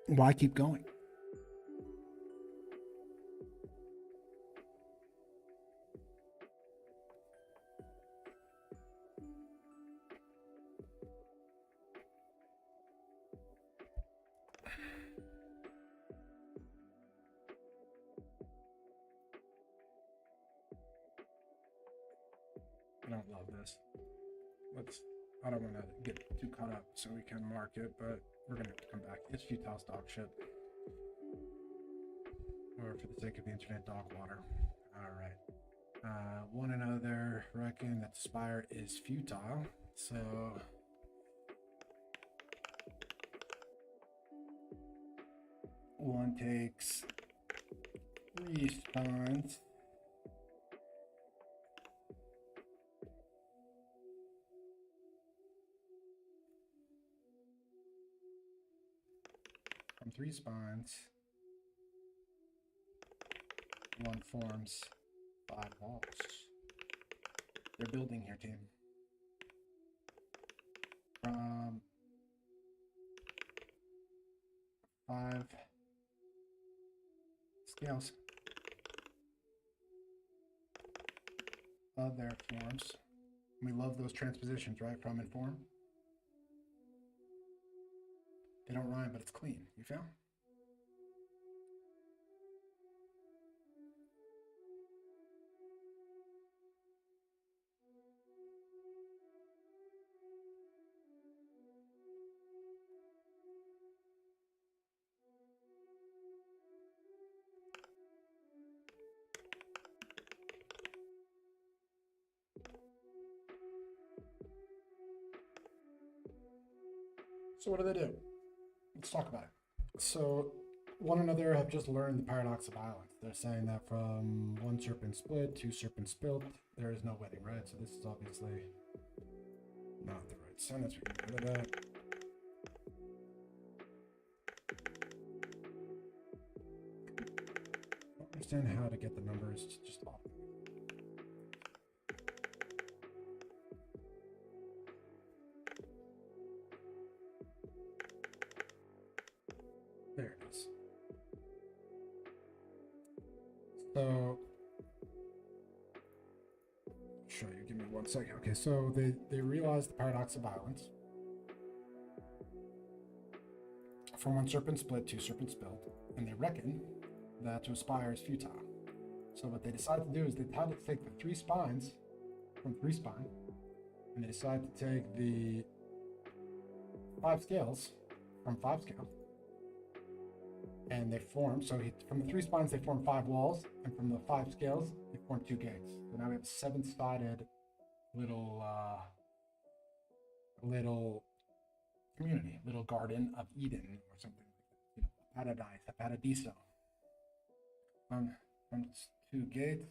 Why keep going? I don't love this. I don't want to get too caught up, so we can mark it, but we're going to have to come back. It's futile dog shit. Or for the sake of the internet, dog water. All right. One another reckon that the spire is futile. So one takes 3 spawns. From 3 spawns, one forms 5 walls. They're building here, team. From 5 scales of their forms. We love those transpositions, right? From and form. They don't rhyme, but it's clean. You feel? So what do? Let's talk about it. So one another have just learned the paradox of violence. They're saying that from 1 serpent split, 2 serpents spilt, there is no wedding, right? So this is obviously not the right sentence. We can get rid of that. I don't understand how to get the numbers to just off. There it is. So, I'll show you. Give me 1 second. Okay, so they realized the paradox of violence. From 1 serpent split, 2 serpents spilt, and they reckon that to aspire is futile. So what they decided to do is they had to take the 3 spines from 3 spine, and they decided to take the 5 scales from 5 scale, and they form. So from the 3 spines they form 5 walls, and from the 5 scales they form 2 gates. So now we have a 7-sided little community, little garden of Eden or something like that. You know, paradise, a paradiso. From 2 gates.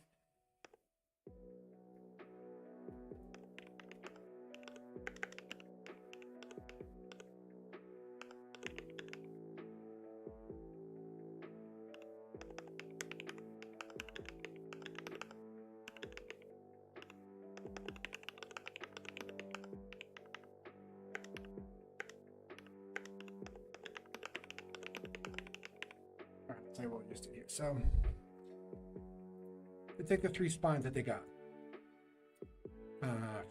Say what we just did here. So they take the 3 spines that they got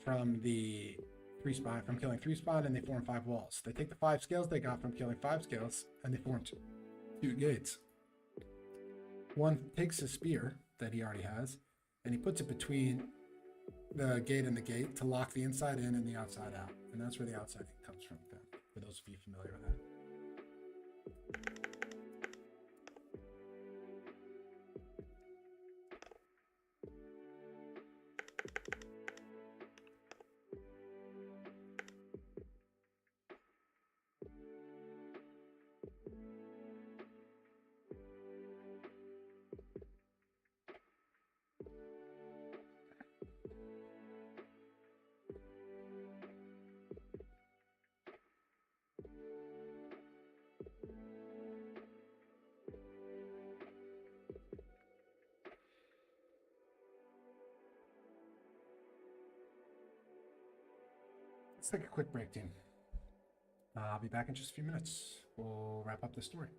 from the 3 spine, from killing 3 spine, and they form 5 walls. They take the 5 scales they got from killing 5 scales, and they form 2 gates. One takes a spear that he already has, and he puts it between the gate and the gate to lock the inside in and the outside out. And that's where the outside in comes from, for those of you familiar with that. Let's take a quick break, team. I'll be back in just a few minutes. We'll wrap up the story.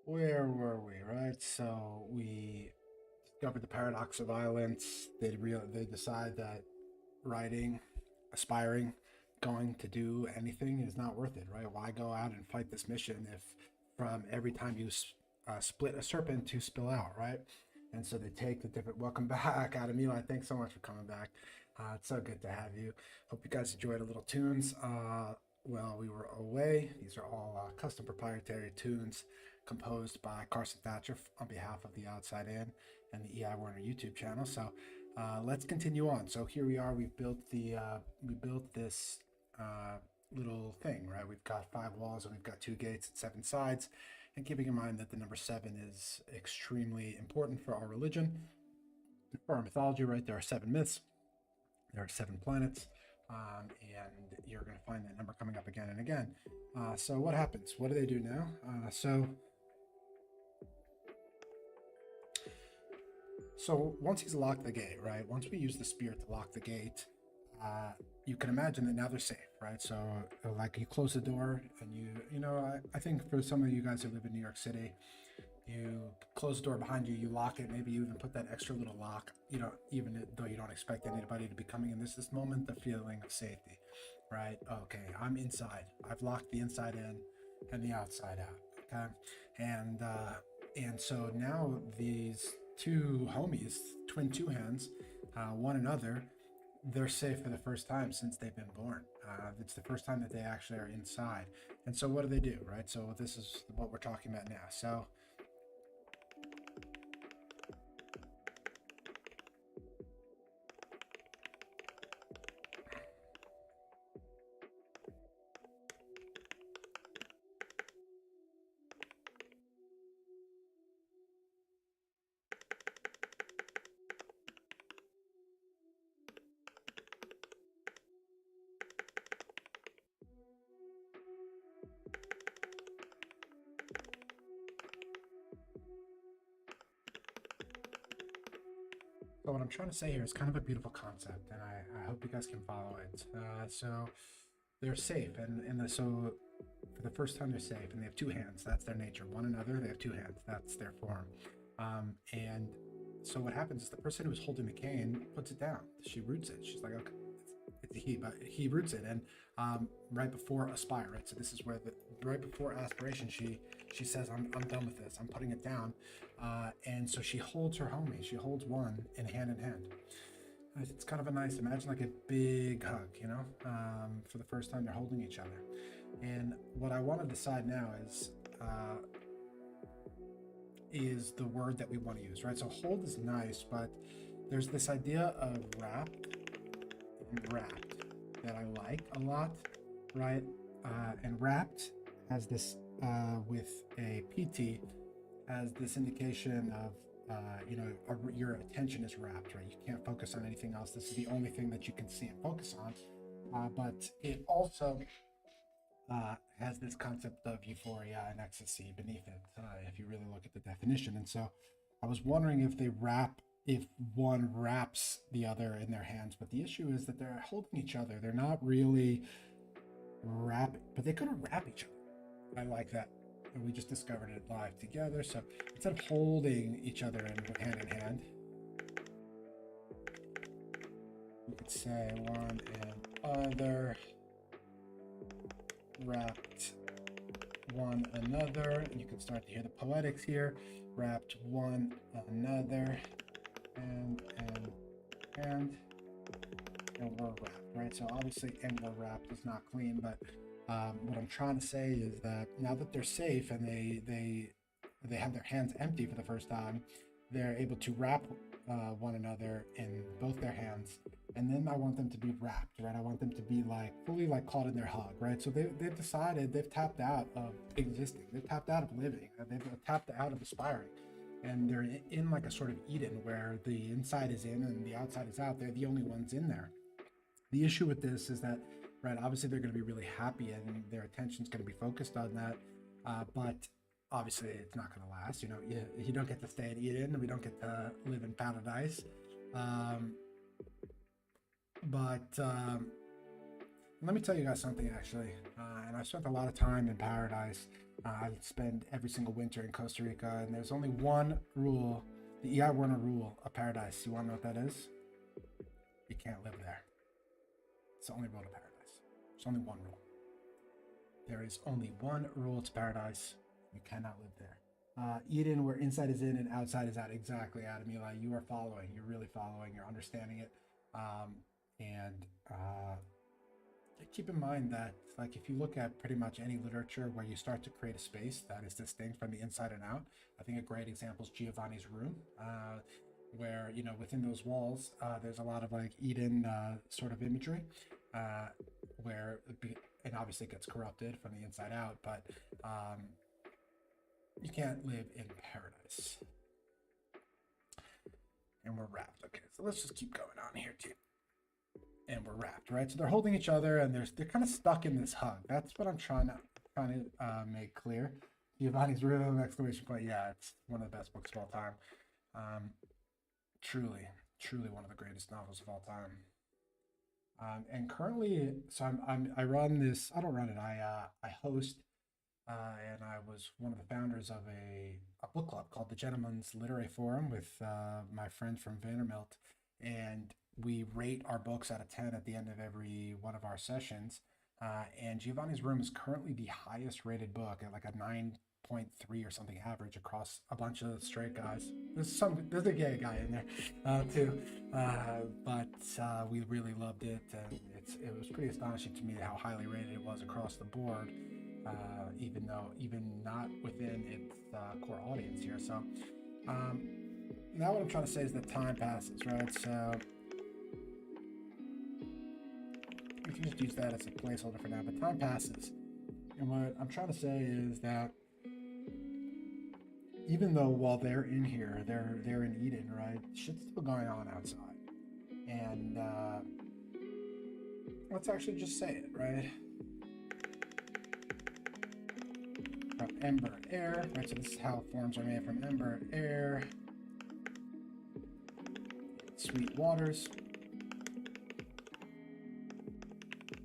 where were we, right? So we discovered the paradox of violence. They decide that writing, aspiring, going to do anything is not worth it, right? Why go out and fight this mission if from every time you split a serpent to spill out, right? And so they take the different. Welcome back, Adam Eli. Thanks so much for coming back. It's so good to have you. Hope you guys enjoyed a little tunes. Well, we were away. These are all custom proprietary tunes composed by Carson Thatcher on behalf of the Outside In and the EI Warner YouTube channel. So let's continue on. So here we are. We built this little thing, right? We've got 5 walls and we've got 2 gates and 7 sides. And keeping in mind that the number 7 is extremely important for our religion, for our mythology, right? There are 7 myths, there are 7 planets, and you're going to find that number coming up again and again. So what happens? What do they do now? So once he's locked the gate, right? Once we use the spear to lock the gate, you can imagine that now they're safe, right? So like you close the door and I think for some of you guys who live in New York City, you close the door behind you, you lock it, maybe you even put that extra little lock, even though you don't expect anybody to be coming in. There's this moment, the feeling of safety, right? Okay, I'm inside. I've locked the inside in and the outside out, okay? And so now these 2 homies, twin 2 hands, one another, they're safe for the first time since they've been born. It's the first time that they actually are inside. And so what do, right? So this is what we're talking about now. So So what I'm trying to say here is kind of a beautiful concept, and I hope you guys can follow it. So they're safe, so for the first time they're safe, and they have 2 hands. That's their nature. One another, they have 2 hands. That's their form. And so what happens is the person who's holding the cane puts it down. She roots it. She's like, okay, it's a he, but he roots it. And right before aspire, right? So this is where right before aspiration, she says, I'm done with this. I'm putting it down. And so she holds her homie. She holds one in hand. It's kind of a nice, imagine like a big hug, for the first time they're holding each other. And what I want to decide now is the word that we want to use, right? So hold is nice, but there's this idea of wrapped and wrapped that I like a lot, right? And wrapped has this, with a PT, has this indication of, your attention is wrapped, right? You can't focus on anything else. This is the only thing that you can see and focus on. But it also has this concept of euphoria and ecstasy beneath it, if you really look at the definition. And so I was wondering if one wraps the other in their hands, but the issue is that they're holding each other. They're not really wrapping, but they could wrap each other. I like that. And we just discovered it live together. So instead of holding each other hand in hand, we could say one and other wrapped one another. And you can start to hear the poetics here. Wrapped one another and we're wrapped, right? So obviously and we're wrapped is not clean, but what I'm trying to say is that now that they're safe and they have their hands empty for the first time, they're able to wrap one another in both their hands. And then I want them to be wrapped, right? I want them to be like fully like caught in their hug, right? So they've decided they've tapped out of existing. They've tapped out of living. They've tapped out of aspiring. And they're in like a sort of Eden where the inside is in and the outside is out. They're the only ones in there. The issue with this is that, right, obviously they're going to be really happy and their attention's going to be focused on that. But obviously it's not going to last. You don't get to stay in Eden. We don't get to live in paradise. But Let me tell you guys something actually. And I spent a lot of time in paradise. I spend every single winter in Costa Rica, and there's only one rule. You got one rule of paradise. You want to know what that is? You can't live there. It's the only rule to paradise. There's only one rule. There is only one rule to paradise. You cannot live there. Eden, where inside is in and outside is out. Exactly, Adam. Eli, you are following. You're really following. You're understanding it. And keep in mind that, like, if you look at pretty much any literature where you start to create a space that is distinct from the inside and out, I think a great example is Giovanni's room, where, you know, within those walls, there's a lot of like Eden sort of imagery, where it obviously gets corrupted from the inside out, but you can't live in paradise. And we're wrapped. Okay, so let's just keep going on here too. And we're wrapped, right? So they're holding each other, and they're kind of stuck in this hug. That's what I'm trying to make clear. Giovanni's room! Exclamation point! Yeah, it's one of the best books of all time. Truly one of the greatest novels of all time. And currently, so I run this. I don't run it. I host, and I was one of the founders of a book club called the Gentleman's Literary Forum with my friends from Vanderbilt, and we rate our books out of 10 at the end of every one of our sessions. And Giovanni's Room is currently the highest rated book at like a 9.3 or something average across a bunch of straight guys. There's a gay guy in there too. But we really loved it. And it was pretty astonishing to me how highly rated it was across the board, even not within its core audience here. So now what I'm trying to say is that time passes, right? So we can just use that as a placeholder for now, but time passes. And what I'm trying to say is that even though while they're in here, they're in Eden, right? Shit's still going on outside. And let's actually just say it, right? From ember, air, right? So this is how forms are made from ember, air, sweet waters.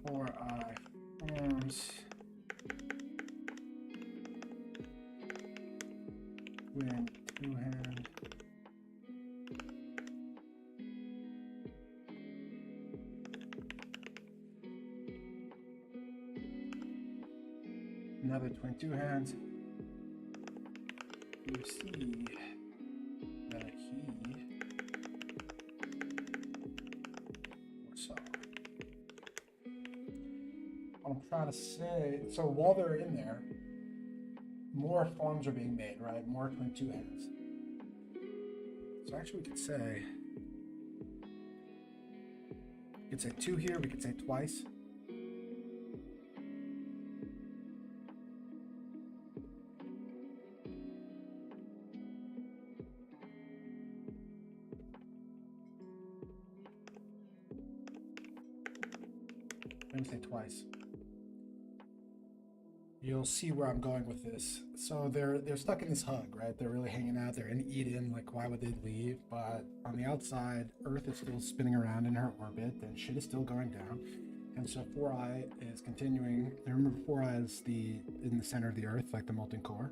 4i forms wind, two hand, another twin two hands, you see that he or so. What I'm trying to say, so while they're in there, more forms are being made, right? More twin two hands. So actually we could say two here, we could say twice. Let me say twice. You'll see where I'm going with this. So they're stuck in this hug, right? They're really hanging out. They're in Eden. Like, why would they leave? But on the outside, Earth is still spinning around in her orbit, and shit is still going down. And so 4i is continuing. Remember, 4i is in the center of the Earth, like the molten core,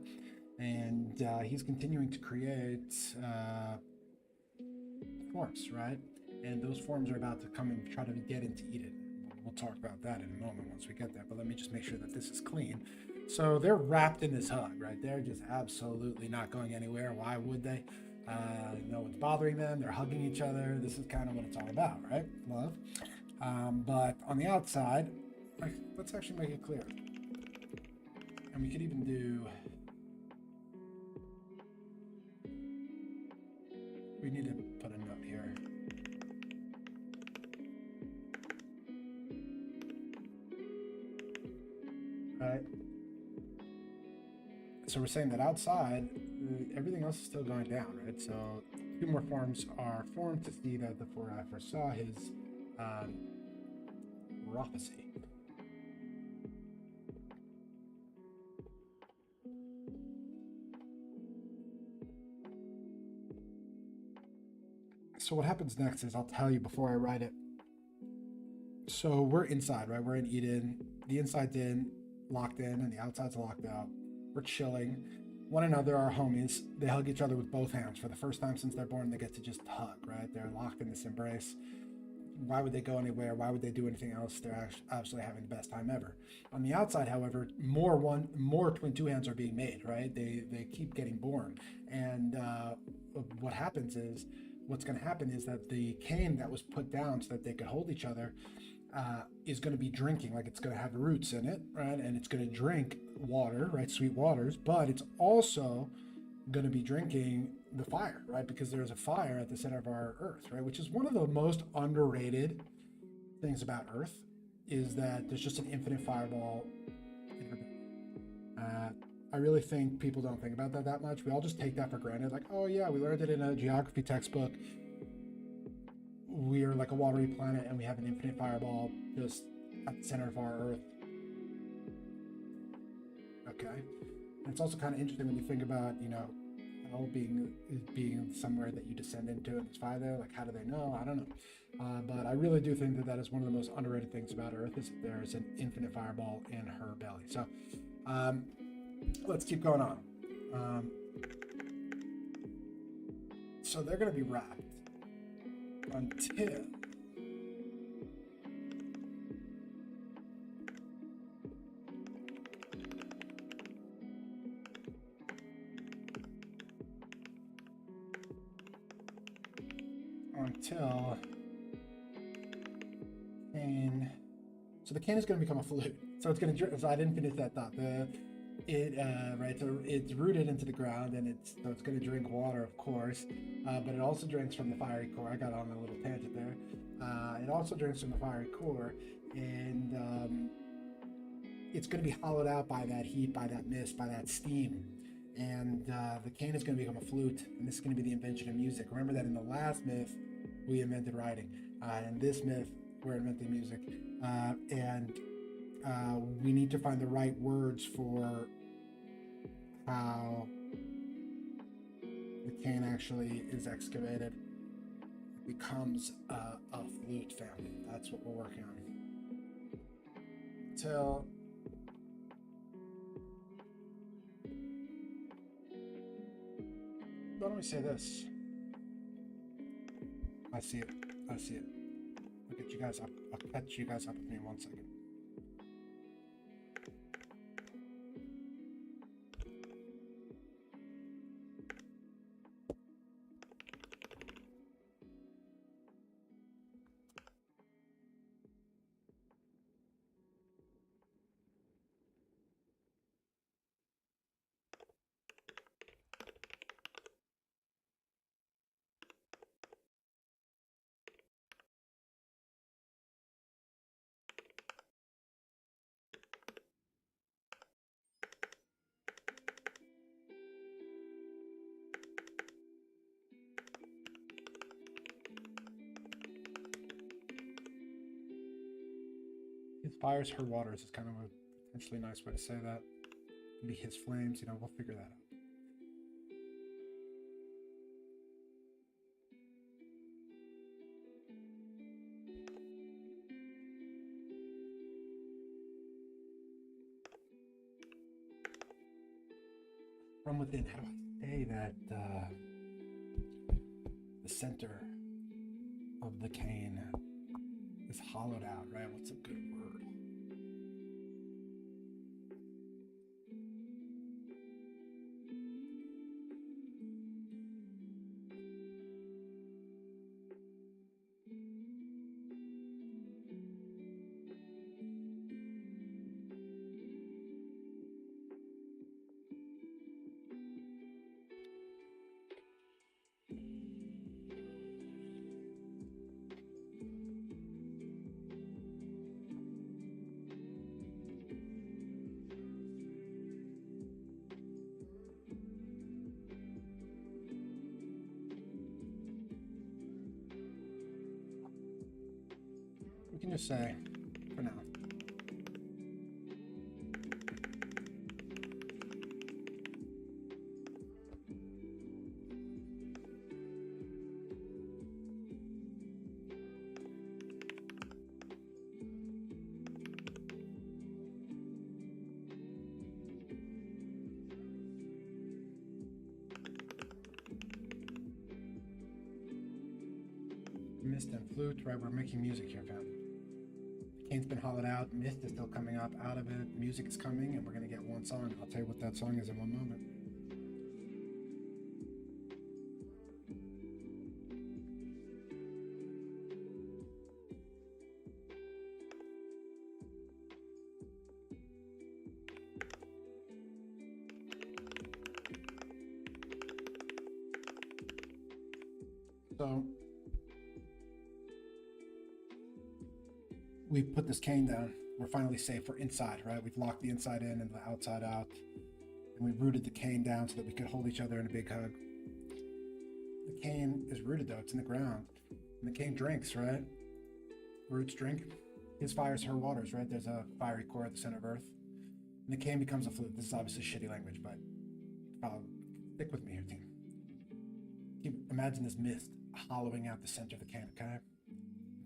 and he's continuing to create forms, right? And those forms are about to come and try to get into Eden. We'll talk about that in a moment once we get there, but let me just make sure that this is clean. So they're wrapped in this hug, right? They're just absolutely not going anywhere. Why would they? No one's bothering them. They're hugging each other. This is kind of what it's all about, right? Love. But on the outside, let's actually make it clear. And we could even do, we need to put a note here. Right. So we're saying that outside, everything else is still going down, right? So two more forms are formed to see that the 4i first saw his prophecy. So what happens next is I'll tell you before I write it. So we're inside, right? We're in Eden. The inside's in, locked in, and the outside's locked out. We're chilling. One another, our homies, they hug each other with both hands. For the first time since they're born, they get to just hug, right? They're locked in this embrace. Why would they go anywhere? Why would they do anything else? They're absolutely having the best time ever. On the outside, however, more twin two hands are being made, right? They keep getting born, and what happens is, what's going to happen is that the cane that was put down so that they could hold each other is going to be drinking, like it's going to have roots in it, right? And it's going to drink water, right? Sweet waters, but it's also going to be drinking the fire, right? Because there's a fire at the center of our Earth, right? Which is one of the most underrated things about Earth, is that there's just an infinite fireball in her belly. I really think people don't think about that much. We all just take that for granted, like, oh yeah, we learned it in a geography textbook. We're like a watery planet and we have an infinite fireball just at the center of our Earth. Okay. And it's also kind of interesting when you think about, hell being somewhere that you descend into and there's fire there. Like, how do they know? I don't know. But I really do think that is one of the most underrated things about Earth, is that there's an infinite fireball in her belly. So let's keep going on. So they're going to be wrapped until cane. So the cane is going to become a flute. So it's going to. So I didn't finish that thought. Right. So it's rooted into the ground, and it's going to drink water, of course, but it also drinks from the fiery core. I got on a little tangent there. It also drinks from the fiery core, and it's going to be hollowed out by that heat, by that mist, by that steam. And the cane is going to become a flute, and this is going to be the invention of music. Remember that in the last myth, we invented writing. In this myth, we're inventing music. And we need to find the right words for how the cane actually is excavated. It becomes a flute family. That's what we're working on. Until why don't we say this? I see it. I'll get you guys up. I'll catch you guys up with me in 1 second. His fires, her waters is kind of a potentially nice way to say that. Maybe his flames, we'll figure that out. From within, how do I say that the center of the cane is hollowed out, right? What's a good word? We can just say, for now. mist and flute, right? We're making music here, fam. The cane's been hollowed out, mist is still coming up out of it, music is coming, and we're gonna get one song. I'll tell you what that song is in one moment. So we've put this cane down. We're finally safe. We're inside, right? We've locked the inside in and the outside out. And we rooted the cane down so that we could hold each other in a big hug. The cane is rooted though, it's in the ground. And the cane drinks, right? Roots drink. His fires, her waters, right? There's a fiery core at the center of Earth. And the cane becomes a flute. This is obviously shitty language, but stick with me here, team. Imagine this mist hollowing out the center of the can, okay?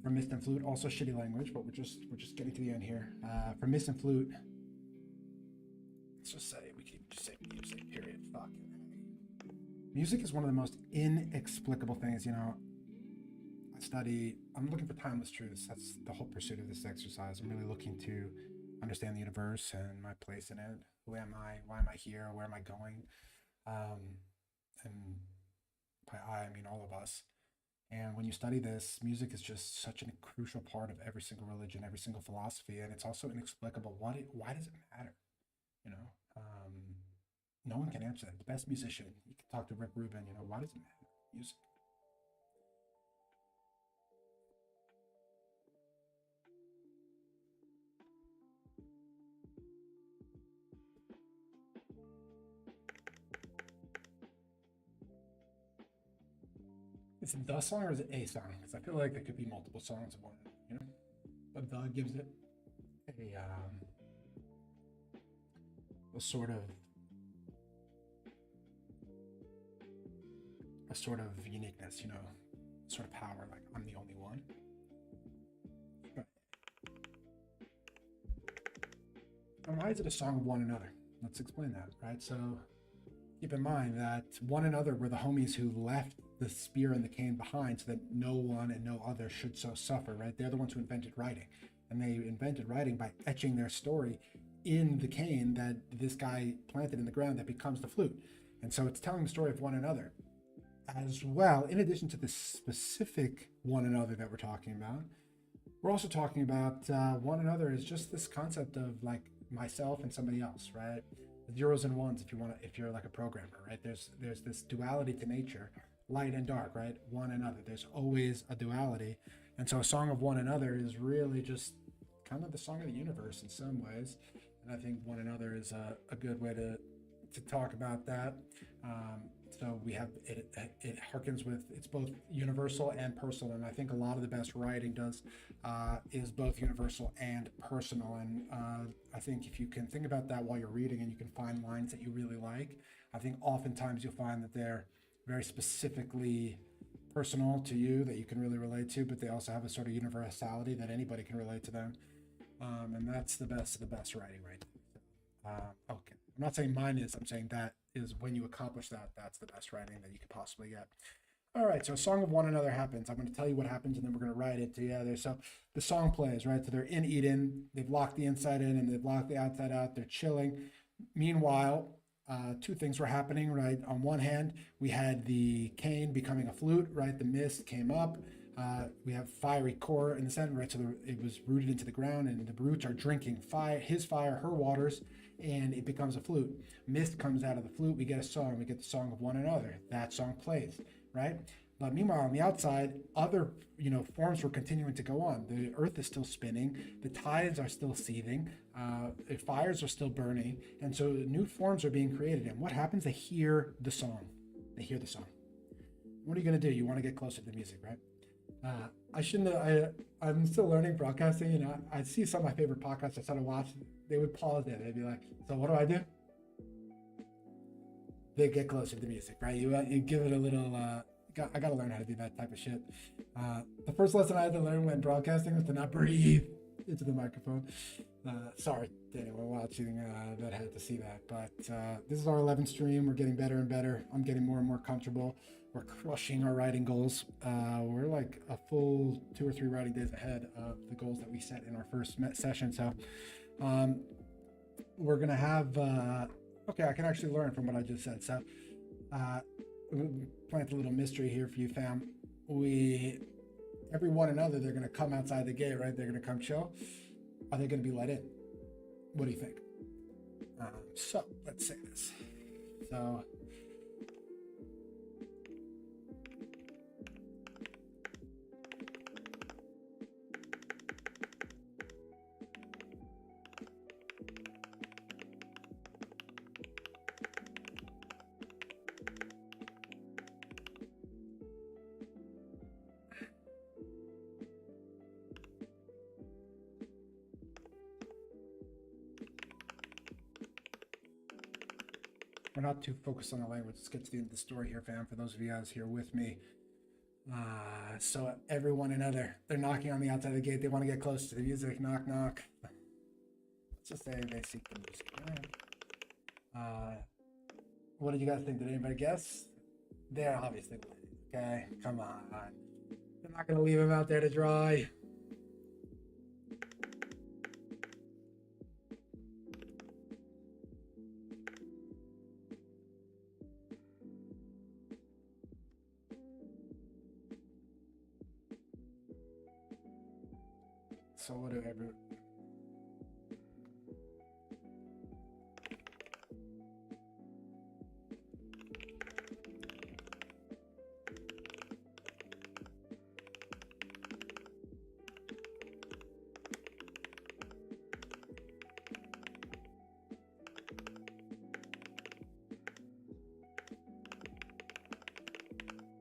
For mist and flute, also shitty language, but we're just getting to the end here. For mist and flute, let's just say we keep just say music, period. Fuck. Music is one of the most inexplicable things, you know. I'm looking for timeless truths. That's the whole pursuit of this exercise. I'm really looking to understand the universe and my place in it. Who am I? Why am I here? Where am I going? And by I mean all of us. And when you study this, music is just such a crucial part of every single religion, every single philosophy, and it's also inexplicable. Why does it matter? You know, no one can answer that. The best musician, you can talk to Rick Rubin. You know, why does it matter? Music. Is it the song or is it a song? Because I feel like there could be multiple songs in one, you know? But the gives it a sort of uniqueness, you know, sort of power, like I'm the only one. But, and why is it a song of one another? Let's explain that, right? So keep in mind that one another were the homies who left the spear and the cane behind so that no one and no other should so suffer, right? They're the ones who invented writing. And they invented writing by etching their story in the cane that this guy planted in the ground that becomes the flute. And so it's telling the story of one another as well. In addition to the specific one another that we're talking about, we're also talking about one another is just this concept of like myself and somebody else, right? Zeros and ones, if you're like a programmer, right? There's this duality to nature, light and dark, right? One another. There's always a duality. And so a song of one another is really just kind of the song of the universe in some ways. And I think one another is a good way to talk about that. So we have it harkens with, it's both universal and personal. And I think a lot of the best writing is both universal and personal. And I think if you can think about that while you're reading and you can find lines that you really like, I think oftentimes you'll find that they're very specifically personal to you that you can really relate to, but they also have a sort of universality that anybody can relate to them. And that's the best of the best writing, right? Okay. I'm not saying mine is, I'm saying that is when you accomplish that, that's the best writing that you could possibly get. All right, so a song of one another happens. I'm going to tell you what happens, and then we're going to write it together. So the song plays, right? So they're in Eden. They've locked the inside in, and they've locked the outside out. They're chilling. Meanwhile, two things were happening, right? On one hand, we had the cane becoming a flute, right? The mist came up. We have fiery core in the center, right? So it was rooted into the ground, and the roots are drinking fire, his fire, her waters, and it becomes a flute. Mist comes out of the flute. We get a song. We get the song of one another. That song plays, right? But meanwhile, on the outside, other forms were continuing to go on. The earth is still spinning. The tides are still seething. The fires are still burning, and so new forms are being created. And what happens? They hear the song. They hear the song. What are you going to do? You want to get closer to the music, right? I'm still learning broadcasting, I see some of my favorite podcasts I started watching. They would pause it. They'd be like, so what do I do? They get closer to the music, right? You give it a little, I got to learn how to do that type of shit. The first lesson I had to learn when broadcasting was to not breathe into the microphone. Sorry to anyone watching that had to see that, but this is our 11th stream. We're getting better and better. I'm getting more and more comfortable. we're crushing our riding goals. We're like a full 2 or 3 riding days ahead of the goals that we set in our first session. So we're gonna have okay, I can actually learn from what I just said. So plant a little mystery here for you, fam. Every one another, they're gonna come outside the gate, right? They're gonna come chill. Are they gonna be let in? What do you think? So let's say this. So we're not too focused on the language. Let's get to the end of the story here, fam. For those of you guys here with me. So everyone and other, they're knocking on the outside of the gate. They want to get close to the music. Knock, knock. Let's just say they seek the music. What did you guys think? Did anybody guess? They're obviously waiting. Okay, come on. They're not going to leave him out there to dry. So whatever.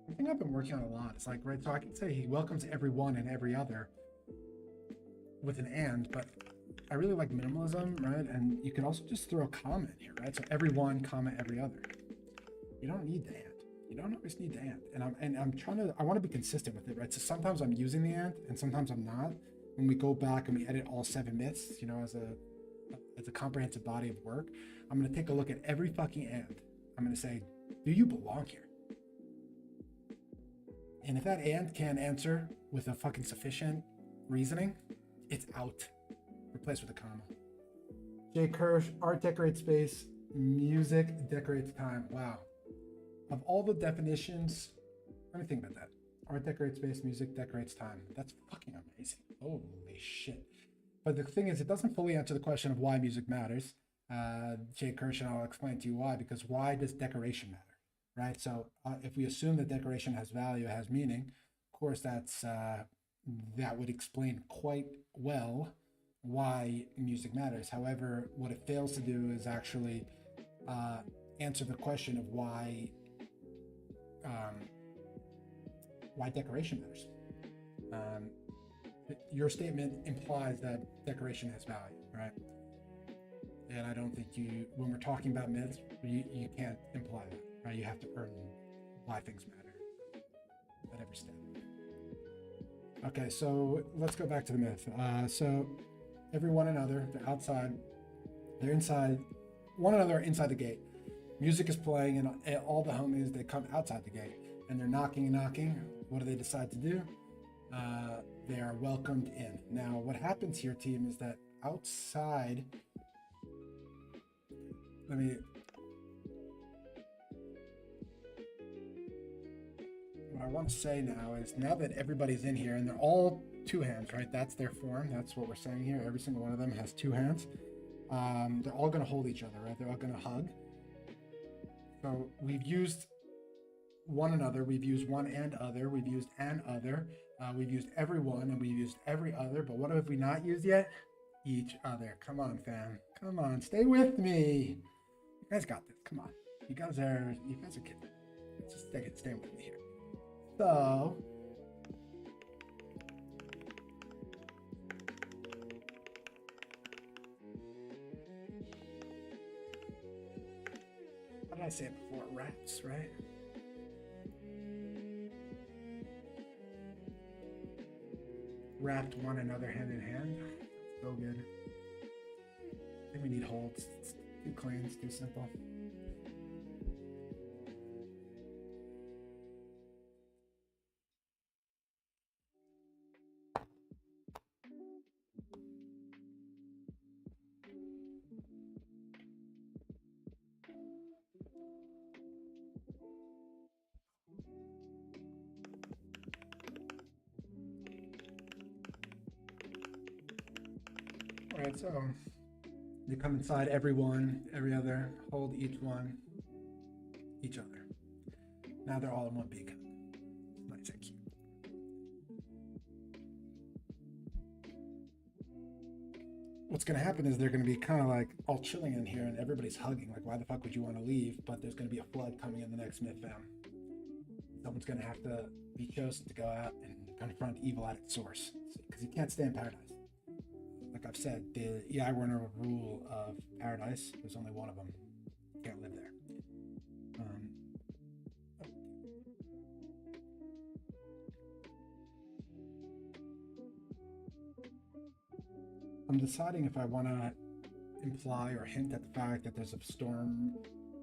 I think I've been working on a lot. It's like, right, so I can say he welcomes everyone and every other with an and, but I really like minimalism, right? And you can also just throw a comma in here, right? So everyone, comma, every other. You don't need the and. You don't always need the and. I'm trying to, I want to be consistent with it, right? So sometimes I'm using the and sometimes I'm not. When we go back and we edit all 7 myths, you know, as a comprehensive body of work, I'm going to take a look at every fucking and. I'm going to say, do you belong here? And if that and can answer with a fucking sufficient reasoning, it's out. Replaced with a comma. Jay Kirsch, art decorates space, music decorates time. Wow. Of all the definitions, let me think about that. Art decorates space, music decorates time. That's fucking amazing. Holy shit. But the thing is, it doesn't fully answer the question of why music matters. Jay Kirsch, and I'll explain to you why, because why does decoration matter? Right? So if we assume that decoration has value, has meaning, of course, that would explain quite well why music matters. However, what it fails to do is actually answer the question of why decoration matters. Your statement implies that decoration has value, right? And I don't think when we're talking about myths, you can't imply that, right? You have to earn why things matter at every step. Okay, so let's go back to the myth. So every one another, they're outside, they're inside, one another are inside the gate. Music is playing and all the homies, they come outside the gate and they're knocking and knocking. What do they decide to do? They are welcomed in. Now, what happens here, team, is that outside, what I want to say now is, now that everybody's in here and they're all 2 hands, right? That's their form. That's what we're saying here. Every single one of them has 2 hands. They're all going to hold each other, right? They're all going to hug. So we've used one another, we've used one and other, we've used an other, we've used everyone, and we've used every other. But what have we not used yet? Each other. Come on, fam. Come on, stay with me. You guys got this. Come on. You guys are kidding. Just stay with me here. So what did I say before? Wraps, right? Wrapped one another hand in hand. So good. I think we need holds. It's too clean, it's too simple. right, so you come inside every one, every other, hold each one, each other. Now they're all in one big hug. Nice and cute. What's going to happen is they're going to be kind of like all chilling in here and everybody's hugging. Like, why the fuck would you want to leave? But there's going to be a flood coming in the next myth fam. Someone's going to have to be chosen to go out and confront evil at its source, because you can't stay in paradise. Like I've said, the EI Werner rule of paradise, there's only one of them. You can't live there. I'm deciding if I want to imply or hint at the fact that there's a storm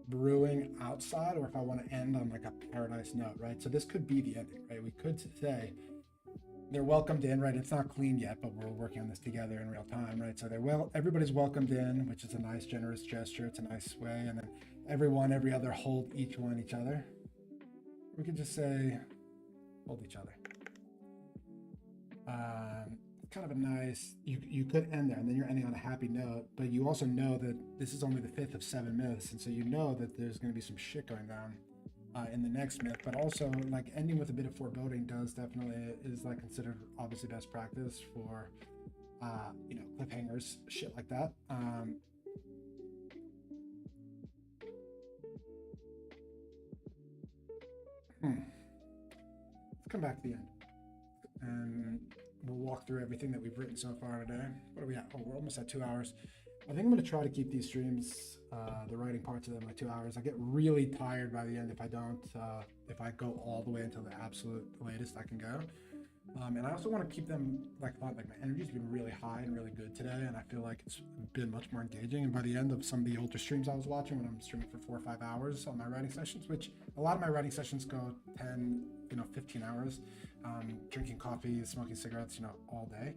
brewing outside, or if I want to end on like a paradise note, right? So this could be the ending, right? We could say they're welcomed in, right? It's not clean yet, but we're working on this together in real time, right? So everybody's welcomed in, which is a nice, generous gesture. It's a nice way. And then everyone, every other, hold each one each other. We could just say, hold each other. Kind of a nice, you could end there and then you're ending on a happy note, but you also know that this is only the 5th of 7 myths, and so you know that there's going to be some shit going down in the next myth. But also, like, ending with a bit of foreboding is like considered obviously best practice for cliffhangers, shit like that. Let's come back to the end and we'll walk through everything that we've written so far today. What are we at? Oh, we're almost at 2 hours. I think I'm going to try to keep these streams, the writing parts of them, like 2 hours. I get really tired by the end if I don't, if I go all the way until the absolute latest I can go. And I also want to keep them like fun. Like, my energy's been really high and really good today, and I feel like it's been much more engaging. And by the end of some of the older streams I was watching, when I'm streaming for 4 or 5 hours on my writing sessions, which a lot of my writing sessions go 10, 15 hours, drinking coffee, smoking cigarettes, all day.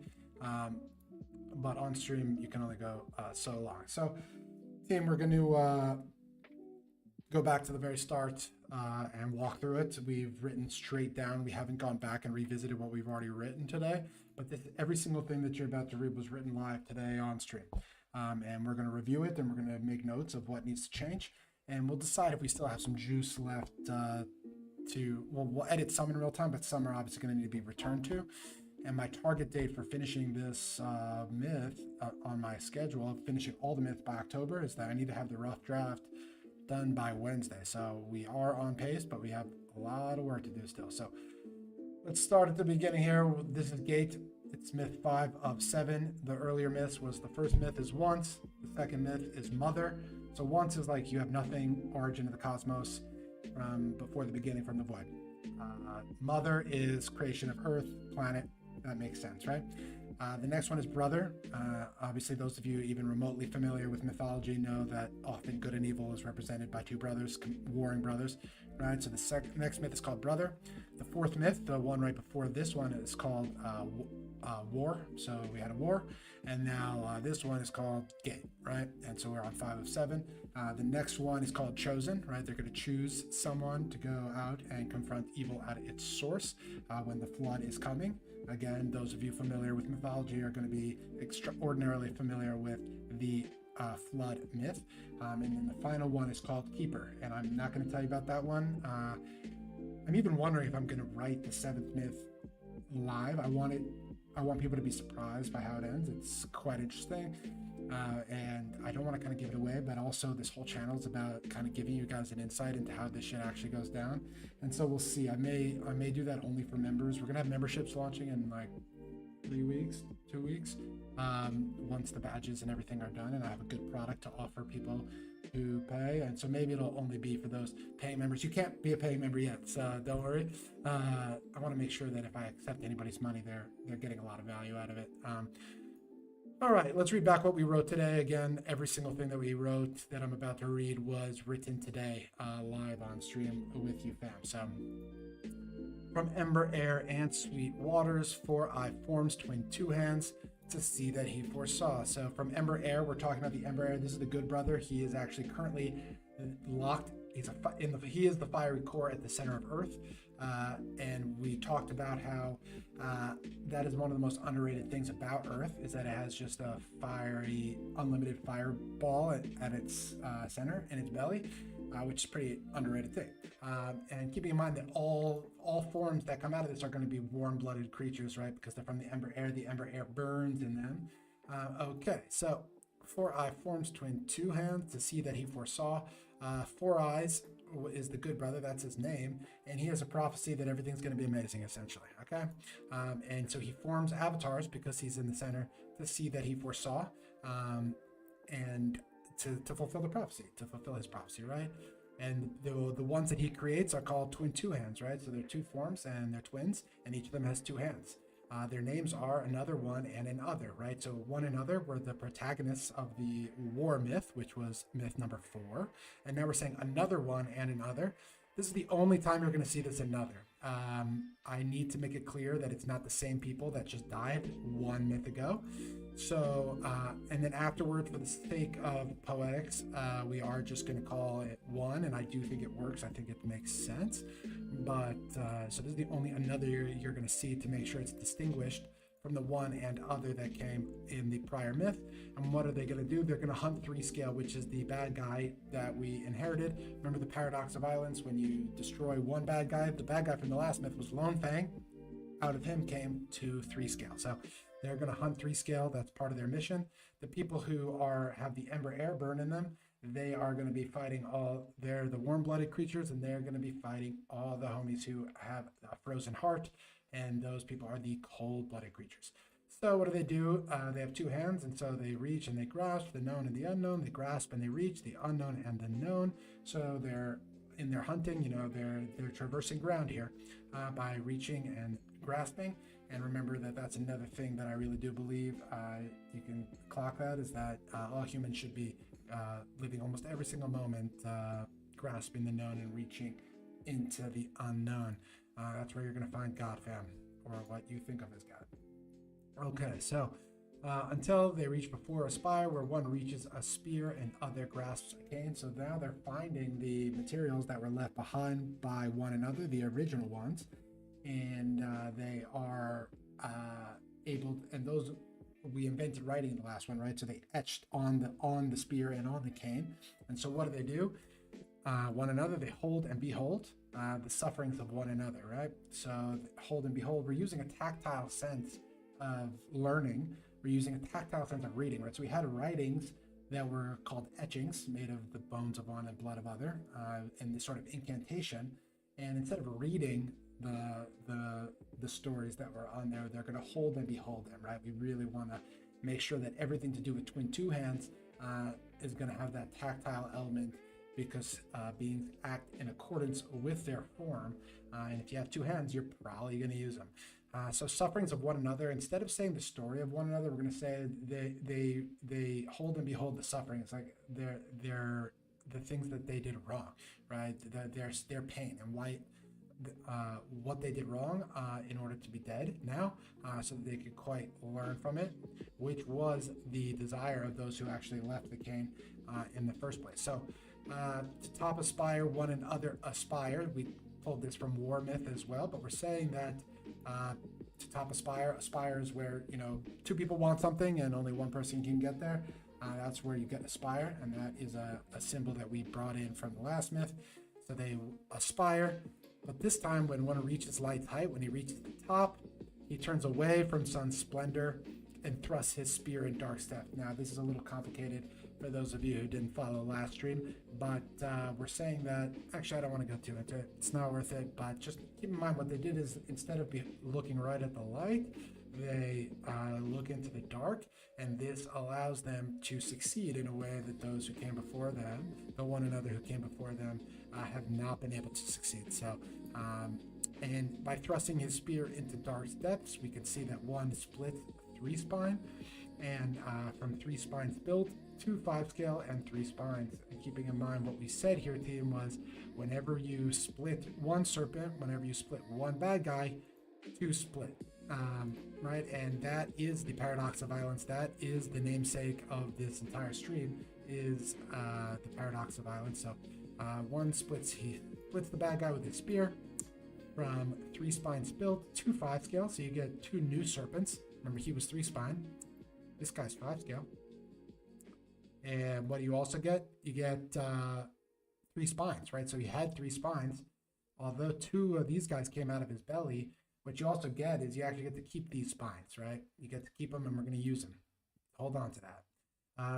But on stream, you can only go so long. So, team, we're going to go back to the very start and walk through it. We've written straight down. We haven't gone back and revisited what we've already written today. But every single thing that you're about to read was written live today on stream. And we're going to review it, and we're going to make notes of what needs to change. And we'll decide if we still have some juice left we'll edit some in real time, but some are obviously going to need to be returned to. And my target date for finishing this myth on my schedule of finishing all the myths by October is that I need to have the rough draft done by Wednesday. So we are on pace, but we have a lot of work to do still. So let's start at the beginning here. This is Gate. It's myth 5 of 7. The earlier myths was, the first myth is once. The second myth is mother. So once is like you have nothing, origin of the cosmos, before the beginning, from the void. Mother is creation of Earth, planet. That makes sense, right? The next one is brother. Obviously, those of you even remotely familiar with mythology know that often good and evil is represented by two brothers, warring brothers, right? So the next myth is called brother. The fourth myth, the one right before this one, is called war. So we had a war, and now this one is called gate, right? And so we're on 5 of 7. The next one is called chosen, right? They're going to choose someone to go out and confront evil at its source when the flood is coming. Again, those of you familiar with mythology are going to be extraordinarily familiar with the flood myth. And then the final one is called keeper, and I'm not going to tell you about that one. I'm even wondering if I'm going to write the 7th myth live. I want people to be surprised by how it ends. It's quite interesting. And I don't want to kind of give it away, but also this whole channel is about kind of giving you guys an insight into how this shit actually goes down. And so we'll see. I may do that only for members. We're gonna have memberships launching in like 3 weeks, 2 weeks, once the badges and everything are done, and I have a good product to offer people who pay. And so maybe it'll only be for those paying members. You can't be a paying member yet, so don't worry. I want to make sure that if I accept anybody's money, they're getting a lot of value out of it. All right, let's read back what we wrote today. Again, every single thing that we wrote that I'm about to read was written today, live on stream with you, fam. So, from Ember, Air, and Sweet Waters, 4 I forms twin two hands to see that he foresaw. So from Ember Air, we're talking about the Ember Air. This is the good brother. He is actually currently locked. he is the fiery core at the center of Earth, and we talked about how that is one of the most underrated things about Earth is that it has just a fiery, unlimited fireball at its center in its belly, which is a pretty underrated thing. And keeping in mind that all forms that come out of this are going to be warm-blooded creatures, right? Because they're from the ember air. The ember air burns in them. Okay, so 4-eye forms twin two hands to see that he foresaw. 4 eyes is the good brother, that's his name, and he has a prophecy that everything's going to be amazing, essentially. Okay, and so he forms avatars because he's in the center to see that he foresaw, and to fulfill the prophecy, to fulfill his prophecy, right? And the ones that he creates are called twin two hands, right? So they're two forms and they're twins, and each of them has 2 hands. Their names are Another One and An Other, right? So One and Other were the protagonists of the war myth, which was myth number 4. And now we're saying Another One and An Other. This is the only time you're going to see this Another. I need to make it clear that it's not the same people that just died 1 myth ago. So, and then afterward, for the sake of poetics, we are just going to call it one, and I do think it works. I think it makes sense. But, so this is the only Another you're going to see to make sure it's distinguished from the One and Other that came in the prior myth. And what are they going to do? They're going to hunt 3 scale, which is the bad guy that we inherited. Remember the paradox of violence? When you destroy one bad guy, the bad guy from the last myth was Lone Fang. Out of him came 2 3 scale. So they're going to hunt 3 scale. That's part of their mission. The people who have the ember air burn in them, they are going to be fighting they're the warm-blooded creatures, and they're going to be fighting all the homies who have a frozen heart, and those people are the cold-blooded creatures. So what do? They have 2 hands, and so they reach and they grasp the known and the unknown. They grasp and they reach the unknown and the known. So they're in their hunting, they're traversing ground here by reaching and grasping. And remember that that's another thing that I really do believe you can clock that, is that all humans should be living almost every single moment grasping the known and reaching into the unknown. That's where you're going to find God, fam, or what you think of as God. Okay, so until they reach before a spire where one reaches a spear and other grasps a cane. So now they're finding the materials that were left behind by one another, the original ones, and they are able, and those, we invented writing in the last one, right? So they etched on the spear and on the cane. And so what do? One another, they hold and behold the sufferings of one another, right? So hold and behold, we're using a tactile sense of learning. We're using a tactile sense of reading, right? So we had writings that were called etchings, made of the bones of one and blood of other, and this sort of incantation. And instead of reading the stories that were on there, they're going to hold and behold them, right? We really want to make sure that everything to do with twin two hands is going to have that tactile element, because beings act in accordance with their form, and if you have 2 hands, you're probably going to use them. So sufferings of one another, instead of saying the story of one another, we're going to say they hold and behold the sufferings, like they're the things that they did wrong, right? Their pain and why. What they did wrong in order to be dead now, so that they could quite learn from it, which was the desire of those who actually left the cane in the first place. So to top aspire, one and other aspire. We pulled this from war myth as well, but we're saying that to top aspire is where 2 people want something and only one person can get there. That's where you get aspire, and that is a symbol that we brought in from the last myth. So they aspire. But this time, when one reaches light's height, when he reaches the top, he turns away from sun's splendor and thrusts his spear in dark step. Now, this is a little complicated for those of you who didn't follow last stream, but we're saying that, actually, I don't want to go too into it. It's not worth it, but just keep in mind what they did is, instead of looking right at the light, they look into the dark, and this allows them to succeed in a way that those who came before them, the one another who came before them, have not been able to succeed. So, and by thrusting his spear into dark depths, we can see that one split 3 spine, and from 3 spines built, 2 5 scale, and 3 spines. And keeping in mind what we said here, team, was whenever you split one serpent, whenever you split one bad guy, 2 split. Right, and that is the paradox of violence. That is the namesake of this entire stream, is the paradox of violence. So One he splits the bad guy with his spear from 3 spine spilled to 5 scale, so you get 2 new serpents. Remember, he was 3 spine. This guy's 5 scale. And what do you also get? You get 3 spines, right? So he had 3 spines. Although 2 of these guys came out of his belly, what you also get is you actually get to keep these spines, right? You get to keep them, and we're going to use them. Hold on to that.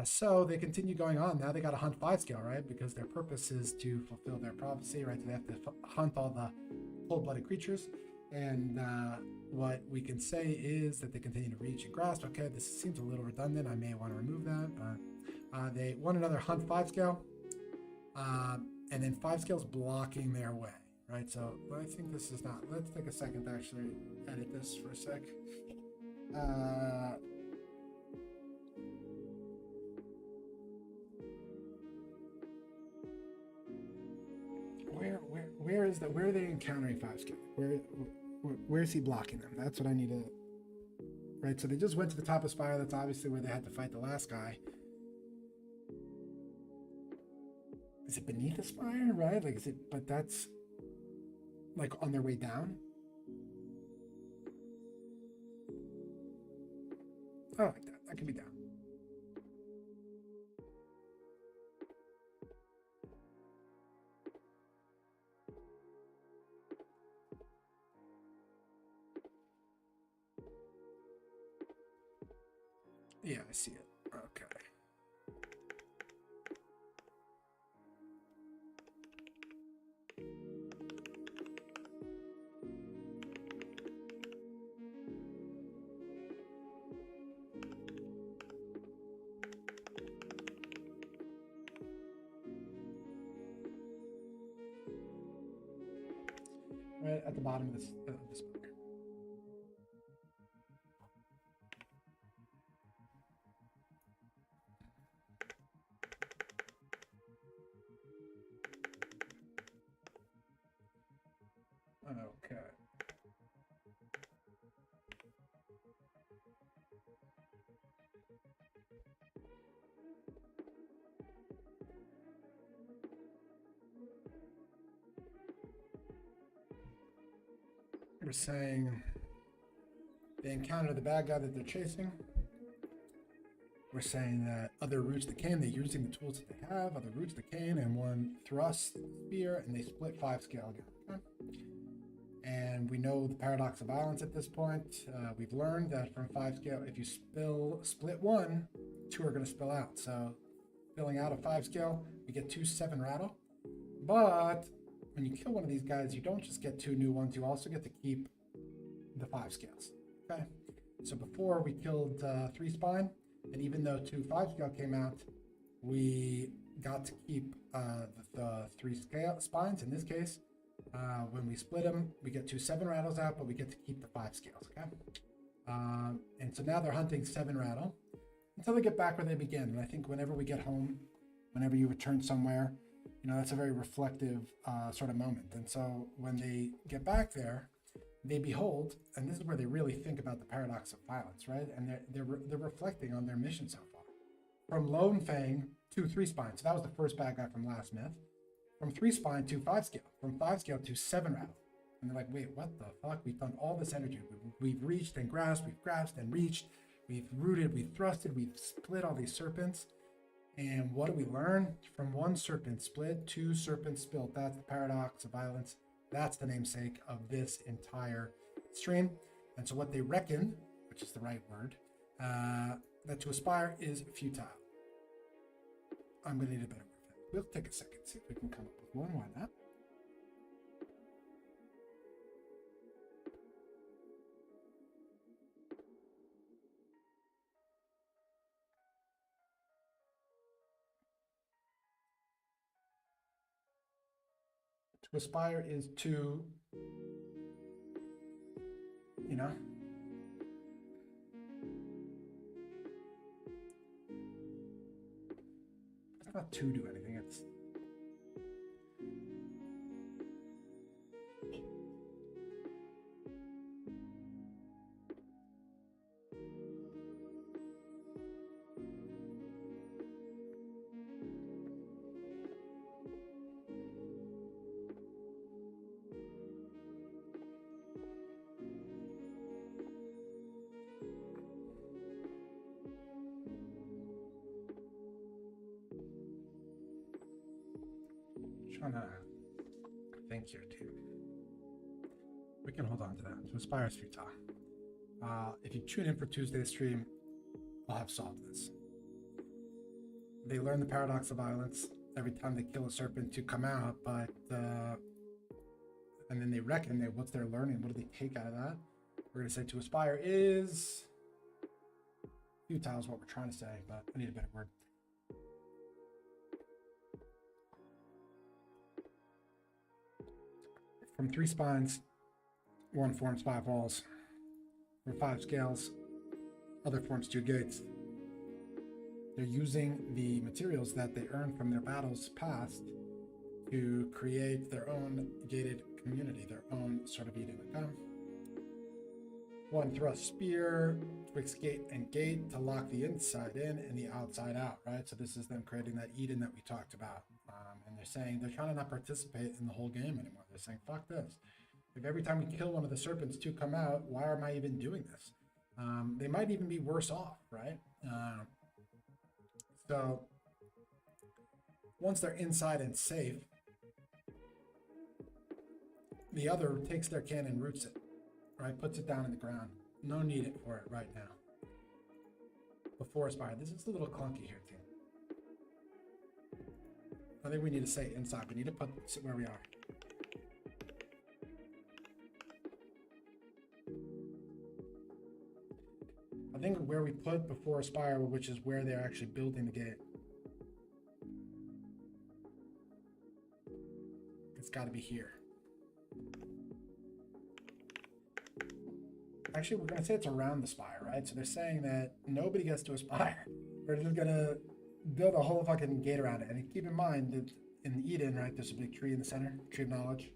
So they continue going on. Now they got to hunt 5 scale, right? Because their purpose is to fulfill their prophecy, right? So they have to hunt all the cold-blooded creatures. And what we can say is that they continue to reach and grasp. Okay, this seems a little redundant. I may want to remove that. But they want another hunt 5 scale. And then 5 scale's blocking their way, right? So I think this is not. Let's take a second to actually edit this for a sec. Where are they encountering 5 scale? Where is he blocking them? That's what I need to. Right, so they just went to the top of Spire. That's obviously where they had to fight the last guy. Is it beneath the Spire, right? Like, is it? But that's like on their way down. Oh, like that. That could be down. Yeah, I see it. Okay. Right at the bottom of this book. Okay. We're saying they encounter the bad guy that they're chasing. We're saying that other routes that came, they're using the tools that they have, other routes that came, and one thrust, spear, and they split 5 scale again. Okay? And we know the paradox of violence at this point. We've learned that from 5 scale, if you split 1, 2 are going to spill out. So spilling out of 5 scale, we get 2 7 rattle. But when you kill one of these guys, you don't just get 2 new ones, you also get to keep the 5 scales. Okay? So before we killed 3 spine, and even though 2 5 scale came out, we got to keep the 3 scale spines. In this case, when we split them, we get 2 7 rattles out, but we get to keep the 5 scales. Okay, and so now they're hunting 7 rattle until they get back where they begin. And I think whenever we get home, whenever you return somewhere, that's a very reflective sort of moment. And so when they get back there, they behold, and this is where they really think about the paradox of violence, right? And they're reflecting on their mission so far. From Lone Fang to 3 spine. So that was the first bad guy from last myth. From 3 spine to 5 scale. From 5 scale to 7 rattle. And they're like, wait, what the fuck? We've done all this energy. We've reached and grasped. We've grasped and reached. We've rooted. We've thrusted. We've split all these serpents. And what do we learn? From 1 serpent split, 2 serpents spilled. That's the paradox of violence. That's the namesake of this entire stream. And so what they reckon, which is the right word, that to aspire is futile. I'm going to need a better word. We'll take a second, see if we can come up with one. Why not? To aspire is to, it's not to do anything. It's trying to think here, too. We can hold on to that. To aspire is futile. If you tune in for Tuesday's stream, I'll have solved this. They learn the paradox of violence every time they kill a serpent to come out, but and then they reckon what's their learning, what do they take out of that? We're going to say to aspire is futile is what we're trying to say, but I need a better word. From 3 spines, 1 forms 5 walls. From 5 scales, other forms 2 gates. They're using the materials that they earned from their battles past to create their own gated community, their own sort of Eden. 1 thrust spear, twixt gate and gate to lock the inside in and the outside out, right? So this is them creating that Eden that we talked about. And they're saying they're trying to not participate in the whole game anymore. They're saying, fuck this. If every time we kill one of the serpents 2 come out, why am I even doing this? They might even be worse off, right? So once they're inside and safe, the other takes their can and roots it, right? Puts it down in the ground. No need for it right now. Before aspire. This is a little clunky here, too. I think we need to say inside. We need to put where we are. I think where we put before aspire, which is where they're actually building the gate. It's got to be here. Actually, we're going to say it's around the spire, right? So they're saying that nobody gets to aspire. We're just going to build a whole fucking gate around it. And keep in mind that in Eden, right, there's a big tree in the center, tree of knowledge.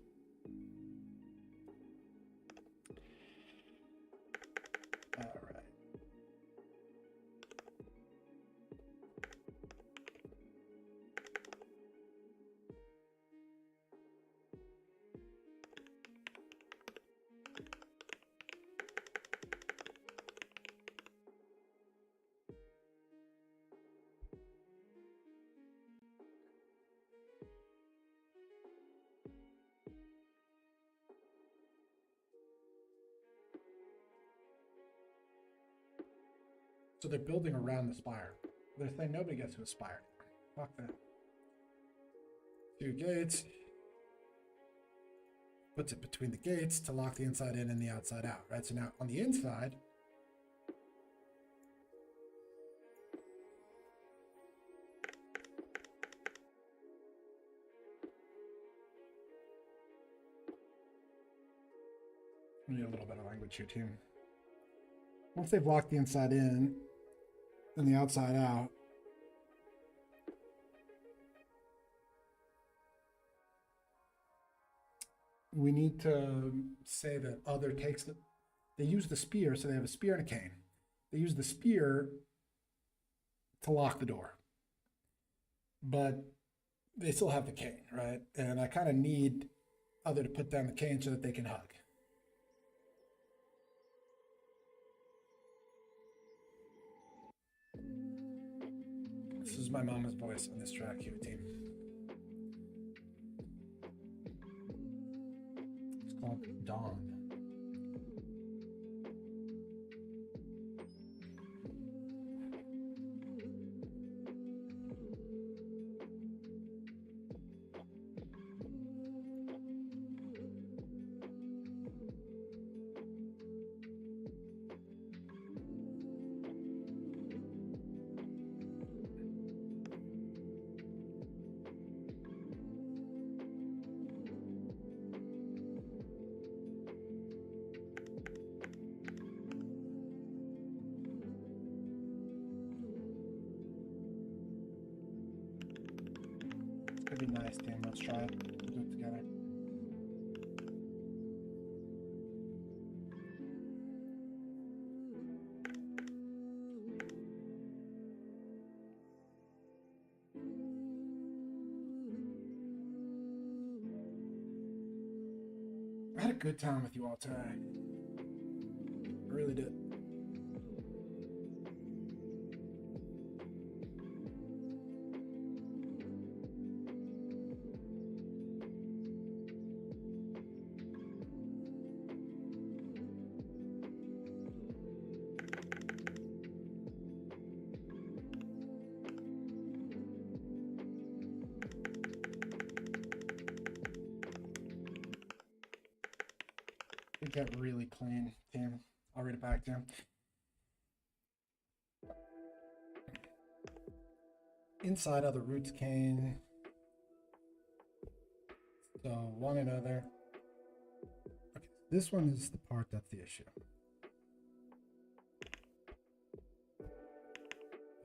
All right. So they're building around the spire. They're saying nobody gets to aspire. Fuck that. 2 gates. Puts it between the gates to lock the inside in and the outside out, right? So now on the inside, we need a little bit of language here too. Once they've locked the inside in and the outside out, we need to say that other takes the, they use the spear, so they have a spear and a cane. They use the spear to lock the door, but they still have the cane, right? And I kind of need other to put down the cane so that they can hug. This is my mama's voice on this track here, team. It's called Dawn. Could be nice, team. Let's try it. We'll do it together. I had a good time with you all today. I really did. to get really clean, team. I'll read it back to you. Inside of the roots cane. So one another. Okay, this one is the part that's the issue.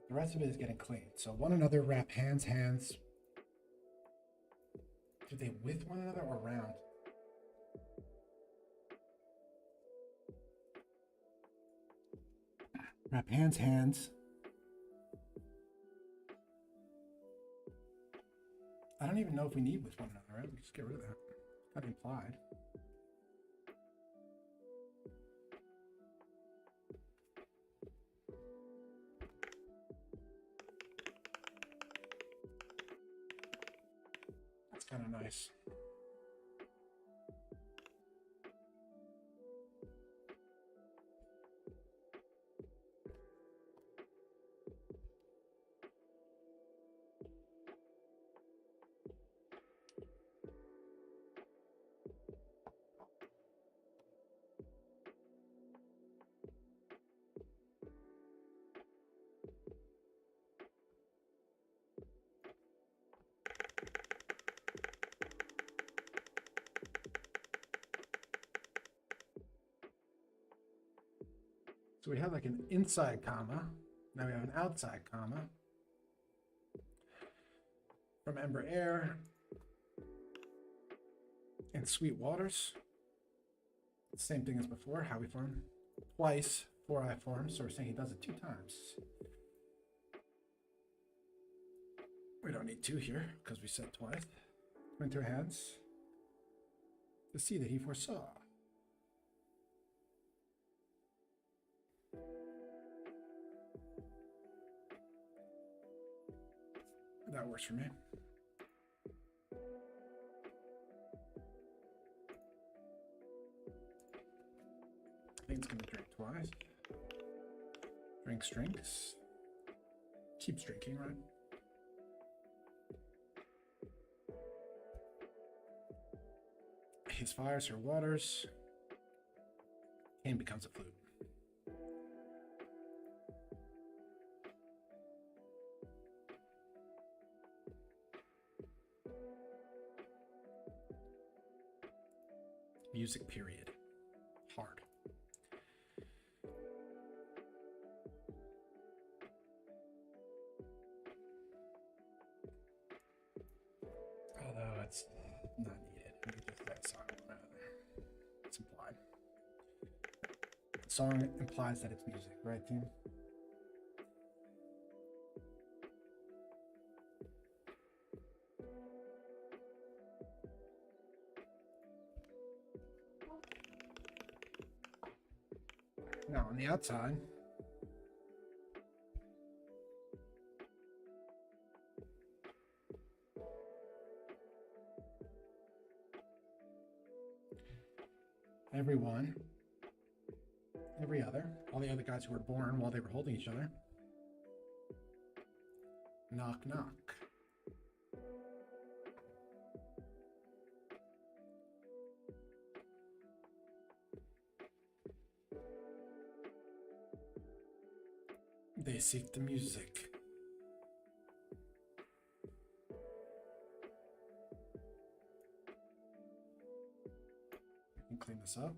The rest of it is getting clean. So one another, wrap hands, hands. Do they with one another or round? Wrap hands, hands. I don't even know if we need with one another, right? We just get rid of that. Kind of implied. That's kind of nice. So we have like an inside comma. Now we have an outside comma. From Ember Air and Sweet Waters. Same thing as before, how we form. Twice, 4i forms, so we're saying he does it 2 times. We don't need 2 here, because we said twice. Winter hands. To see that he foresaw. That works for me. I think it's going to drink twice. Drinks. Keeps drinking, right? His fires, her waters. Cane becomes a flute. Music, period. Hard. Although it's not needed. We can just let song rather. It's implied. The song implies that it's music, right, team? Now on the outside, everyone, every other, all the other guys who were born while they were holding each other. Knock, knock. They seek the music. And clean this up.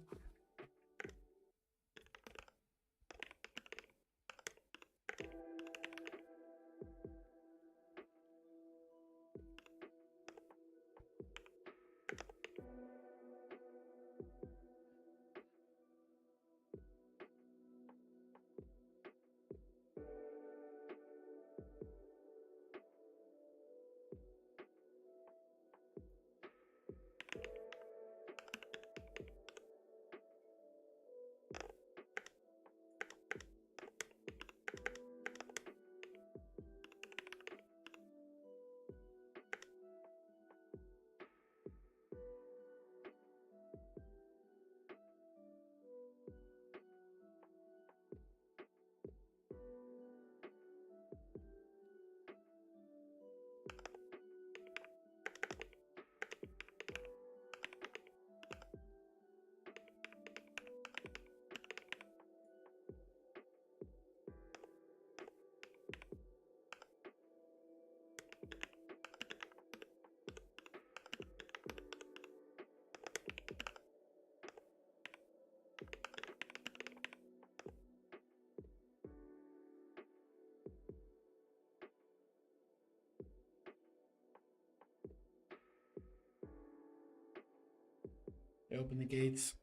They open the gates.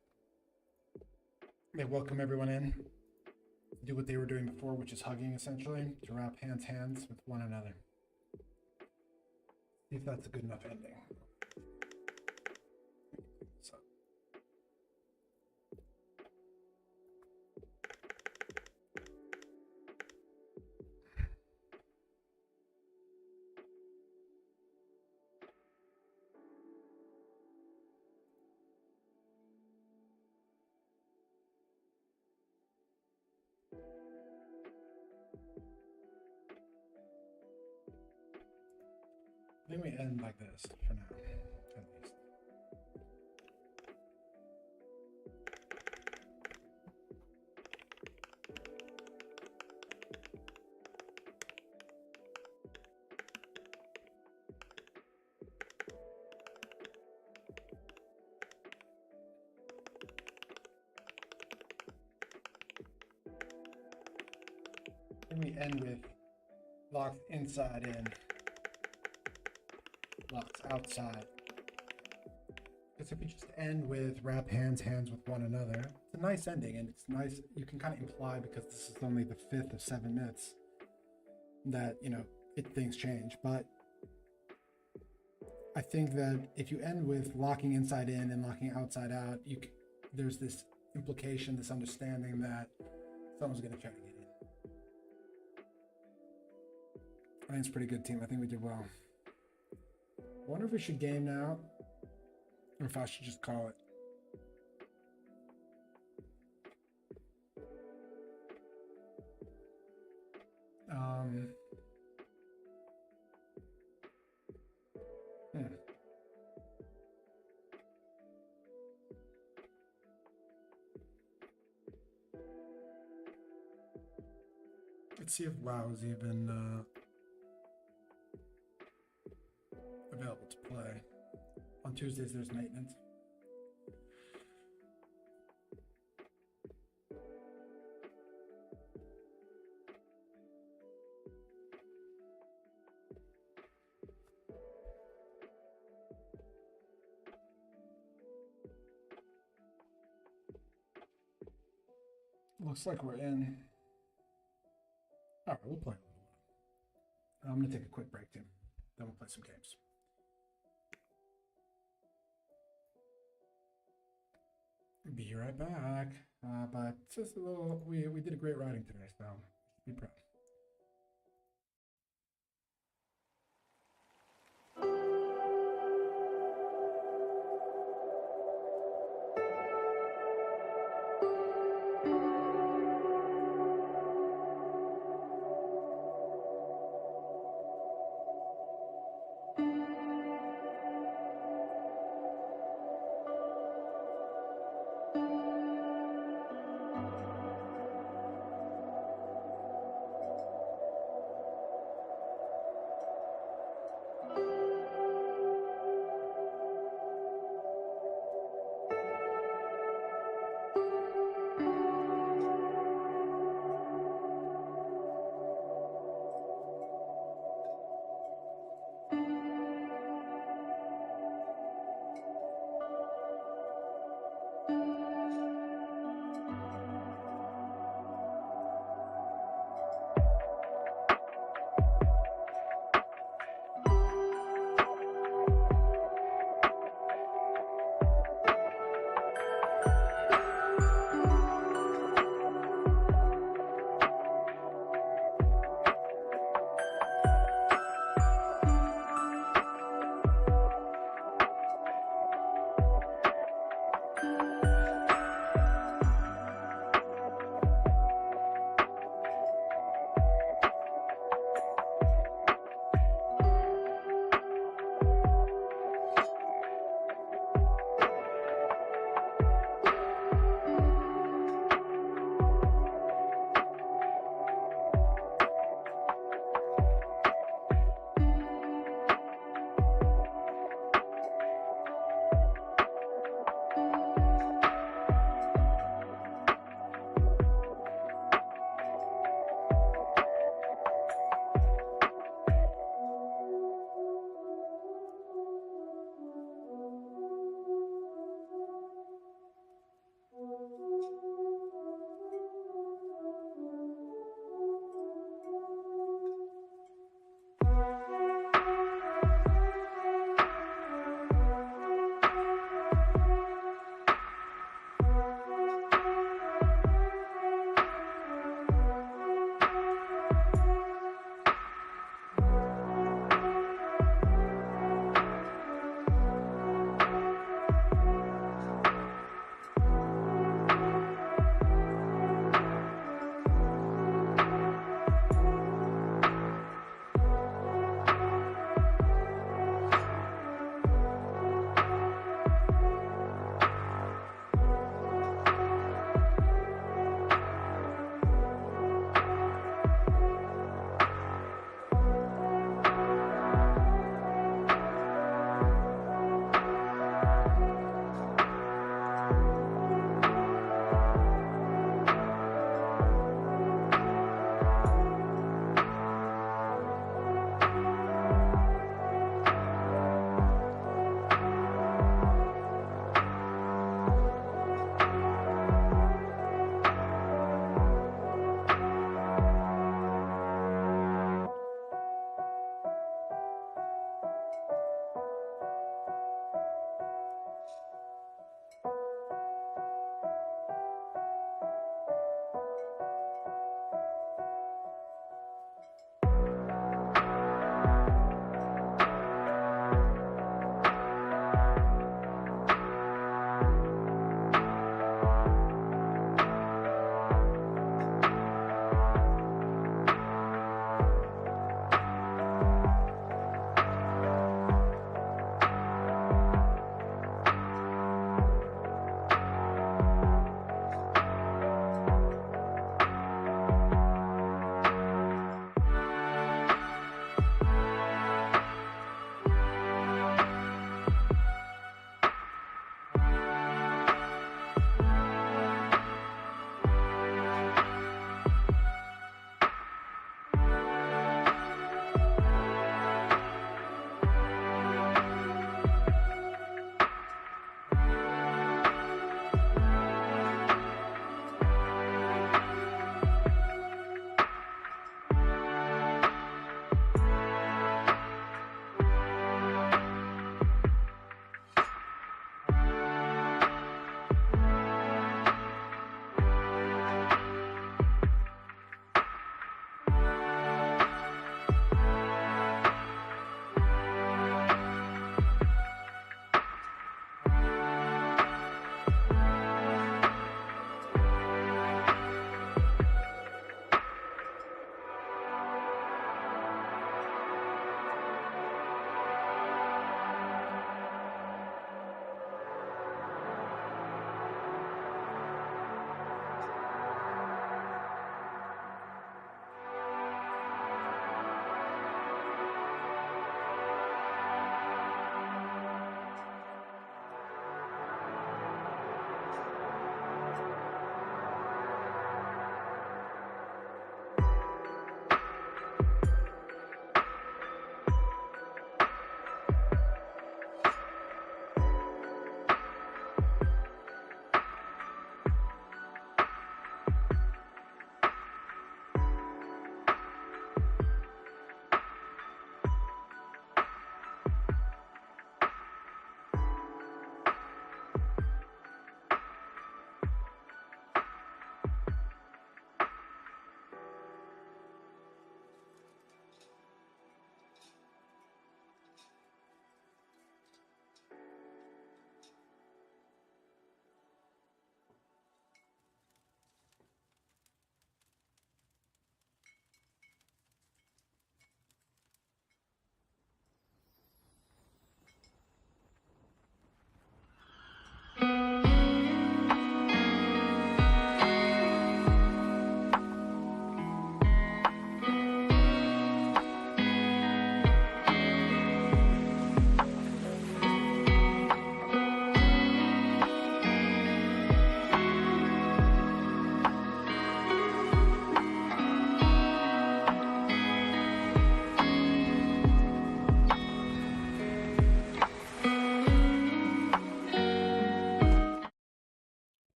They welcome everyone in. Do what they were doing before, which is hugging, essentially, to wrap hands with one another. See if that's a good enough ending. So. I think we end like this for now, at least. And we end with locked inside in, locked outside. Because if we just end with wrap hands with one another, it's a nice ending, and it's nice. You can kind of imply, because this is only the 5th of 7 minutes, that, you know, things change. But I think that if you end with locking inside in and locking outside out, there's this implication, this understanding that someone's going to try to get in. I think it's a pretty good team. I think we did well. I wonder if we should game now, or if I should just call it. Let's see if WoW is even available to play. On Tuesdays, there's maintenance. Looks like we're in. All right, we'll play a little while. I'm going to take a quick break, Tim. Then we'll play some games. Be right back. But just a little, we did a great writing today, so be proud.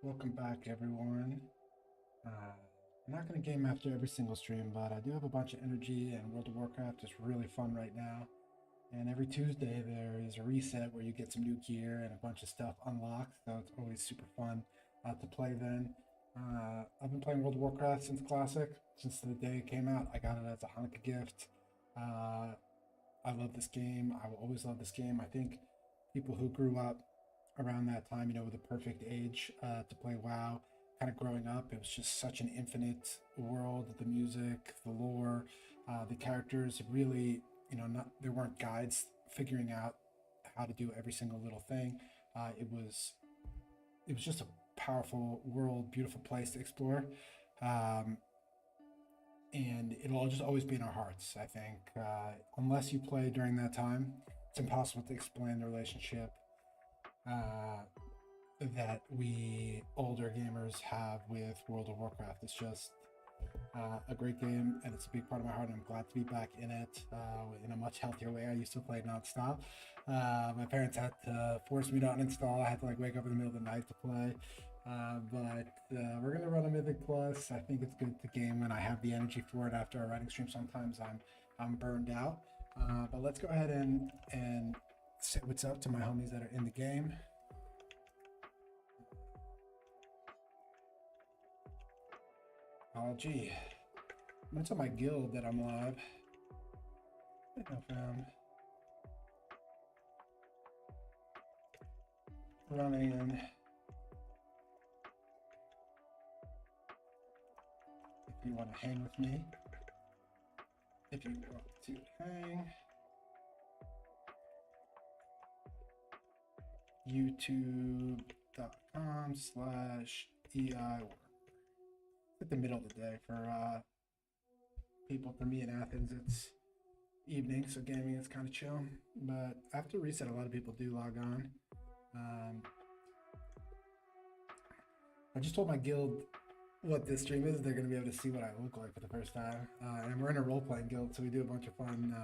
Welcome back, everyone. I'm not going to game after every single stream, but I do have a bunch of energy, and World of Warcraft is really fun right now. And every Tuesday there is a reset where you get some new gear and a bunch of stuff unlocked, so it's always super fun to play then. I've been playing World of Warcraft since Classic, since the day it came out. I got it as a Hanukkah gift. I love this game. I will always love this game. I think people who grew up around that time, with the perfect age to play WoW, kind of growing up, it was just such an infinite world. The music, the lore, the characters, really, there weren't guides figuring out how to do every single little thing. It was just a powerful world, beautiful place to explore. And it'll just always be in our hearts, I think. Unless you play during that time, it's impossible to explain the relationship that we older gamers have with World of Warcraft. It's just a great game, and it's a big part of my heart, and I'm glad to be back in it in a much healthier way. I used to play nonstop. My parents had to force me to uninstall. I had to wake up in the middle of the night to play. But we're gonna run a Mythic Plus. I think it's good to game when I have the energy for it after a writing stream. Sometimes I'm burned out. But let's go ahead and say what's up to my homies that are in the game. Oh gee, I'm gonna tell my guild that I'm live. Running. If you want to hang with me, if you want to hang, youtube.com/EI. At the middle of the day for people. For me in Athens, it's evening, so gaming is kind of chill. But after reset, a lot of people do log on. I just told my guild what this stream is. They're going to be able to see what I look like for the first time. And we're in a role-playing guild, so we do a bunch of fun.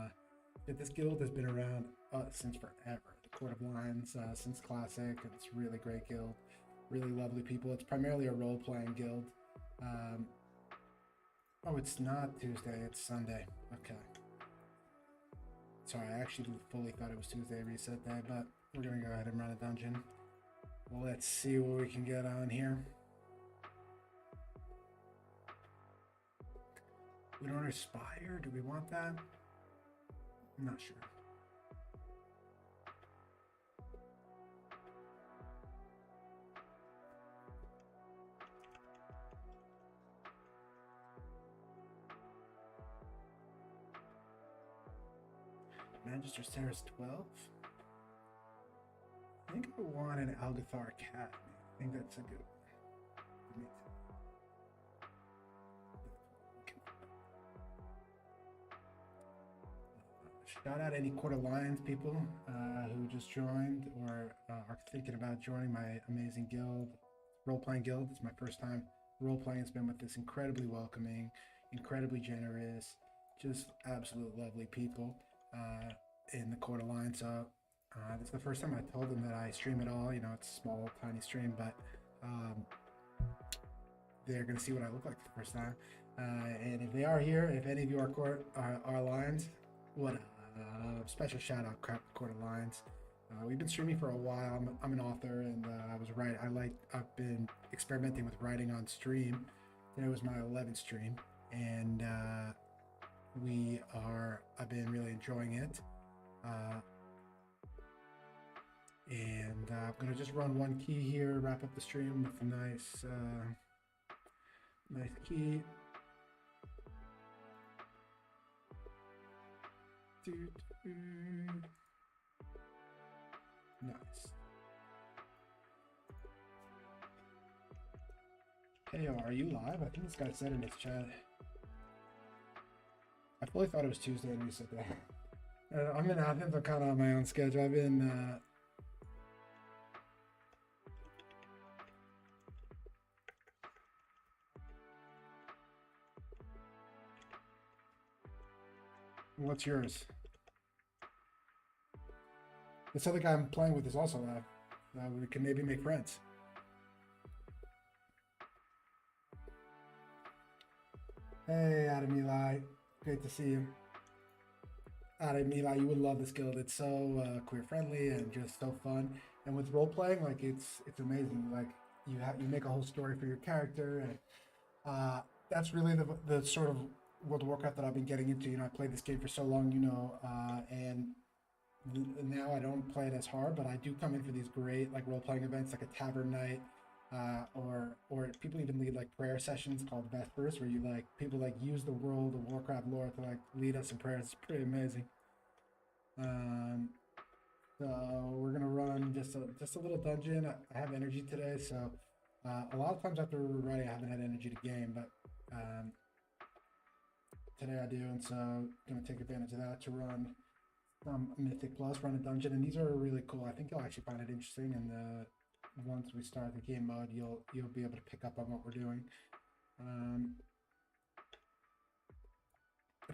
This guild has been around since forever. The Court of Lions, since Classic. It's a really great guild. Really lovely people. It's primarily a role-playing guild. Oh, it's not Tuesday, it's Sunday. Okay. Sorry, I actually fully thought it was Tuesday reset day, but we're gonna go ahead and run a dungeon. Let's see what we can get on here. We don't aspire. Do we want that? I'm not sure. Magister Sarah's 12. I think I want an Algathar cat. I think that's a good one. Shout out any Court of Lions people who just joined or are thinking about joining my amazing guild, role-playing guild. It's my first time role-playing. It's been with this incredibly welcoming, incredibly generous, just absolute lovely people in the Court of Lions. So it's the first time I told them that I stream at all. It's a small, tiny stream, but they're going to see what I look like for the first time. And if they are here, if any of you are Lions, what special shout out, Court of Lions. We've been streaming for a while. I'm an author, and I've been experimenting with writing on stream. Today was my 11th stream, and I've been really enjoying it. And I'm gonna just run one key here, wrap up the stream with a nice key. Nice. Hey, are you live? I think this guy said in his chat. I fully thought it was Tuesday and you said that. I'm in Athens. I'm kind of on my own schedule. I've been what's yours? This other guy I'm playing with is also live. We can maybe make friends. Hey, Adam Eli. Great to see you. Adam Eli, you would love this guild. It's so queer friendly and just so fun. And with role playing, like it's amazing. Like you make a whole story for your character, and that's really the sort of World of Warcraft that I've been getting into. You know, I played this game for so long, and now I don't play it as hard, but I do come in for these great like role playing events, like a tavern night, or people even lead like prayer sessions called Vespers, where you like people like use the World of Warcraft lore to like lead us in prayers. It's pretty amazing. Um, so we're gonna run just a little dungeon. I have energy today, so a lot of times after writing, I haven't had energy to game, but today I do, and so gonna take advantage of that to run Mythic Plus, run a dungeon, and these are really cool. I think you'll actually find it interesting, and once we start the game mode, you'll be able to pick up on what we're doing.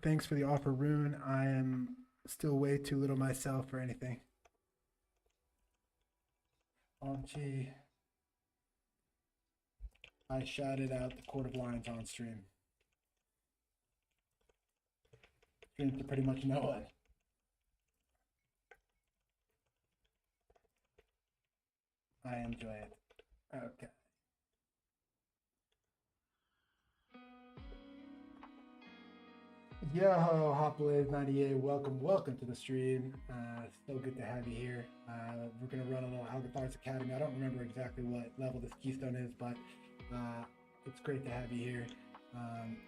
Thanks for the offer, Rune. I am still way too little myself for anything. Oh, gee. I shouted out the Court of Lions on stream. Stream to pretty much no one. I enjoy it. Okay. Yo, Hopblaze98, welcome to the stream. So good to have you here. We're gonna run a little Algathar's Academy. I don't remember exactly what level this keystone is, but it's great to have you here.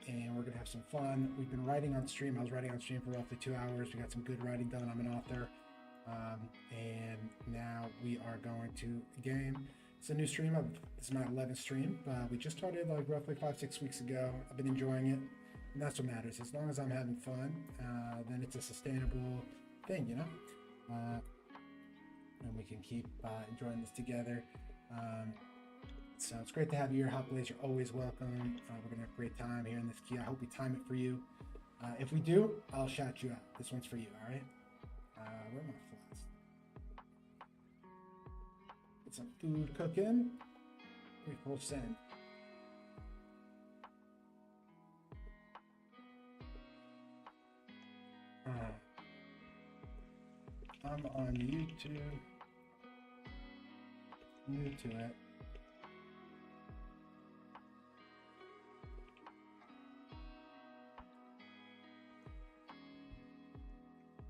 And we're gonna have some fun. We've been writing on stream. I was writing on stream for roughly 2 hours. We got some good writing done. I'm an author. And now we are going to game. It's a new stream. It's my 11th stream. We just started like roughly 5-6 weeks ago. I've been enjoying it. And that's what matters. As long as I'm having fun, then it's a sustainable thing, you know? And we can keep enjoying this together. So it's great to have you here, Hopblaze. You're always welcome. We're going to have a great time here in this key. I hope we time it for you. If we do, I'll shout you out. This one's for you, all right? Where are my flies? Get some food cooking. We full send. I'm on YouTube. New to it.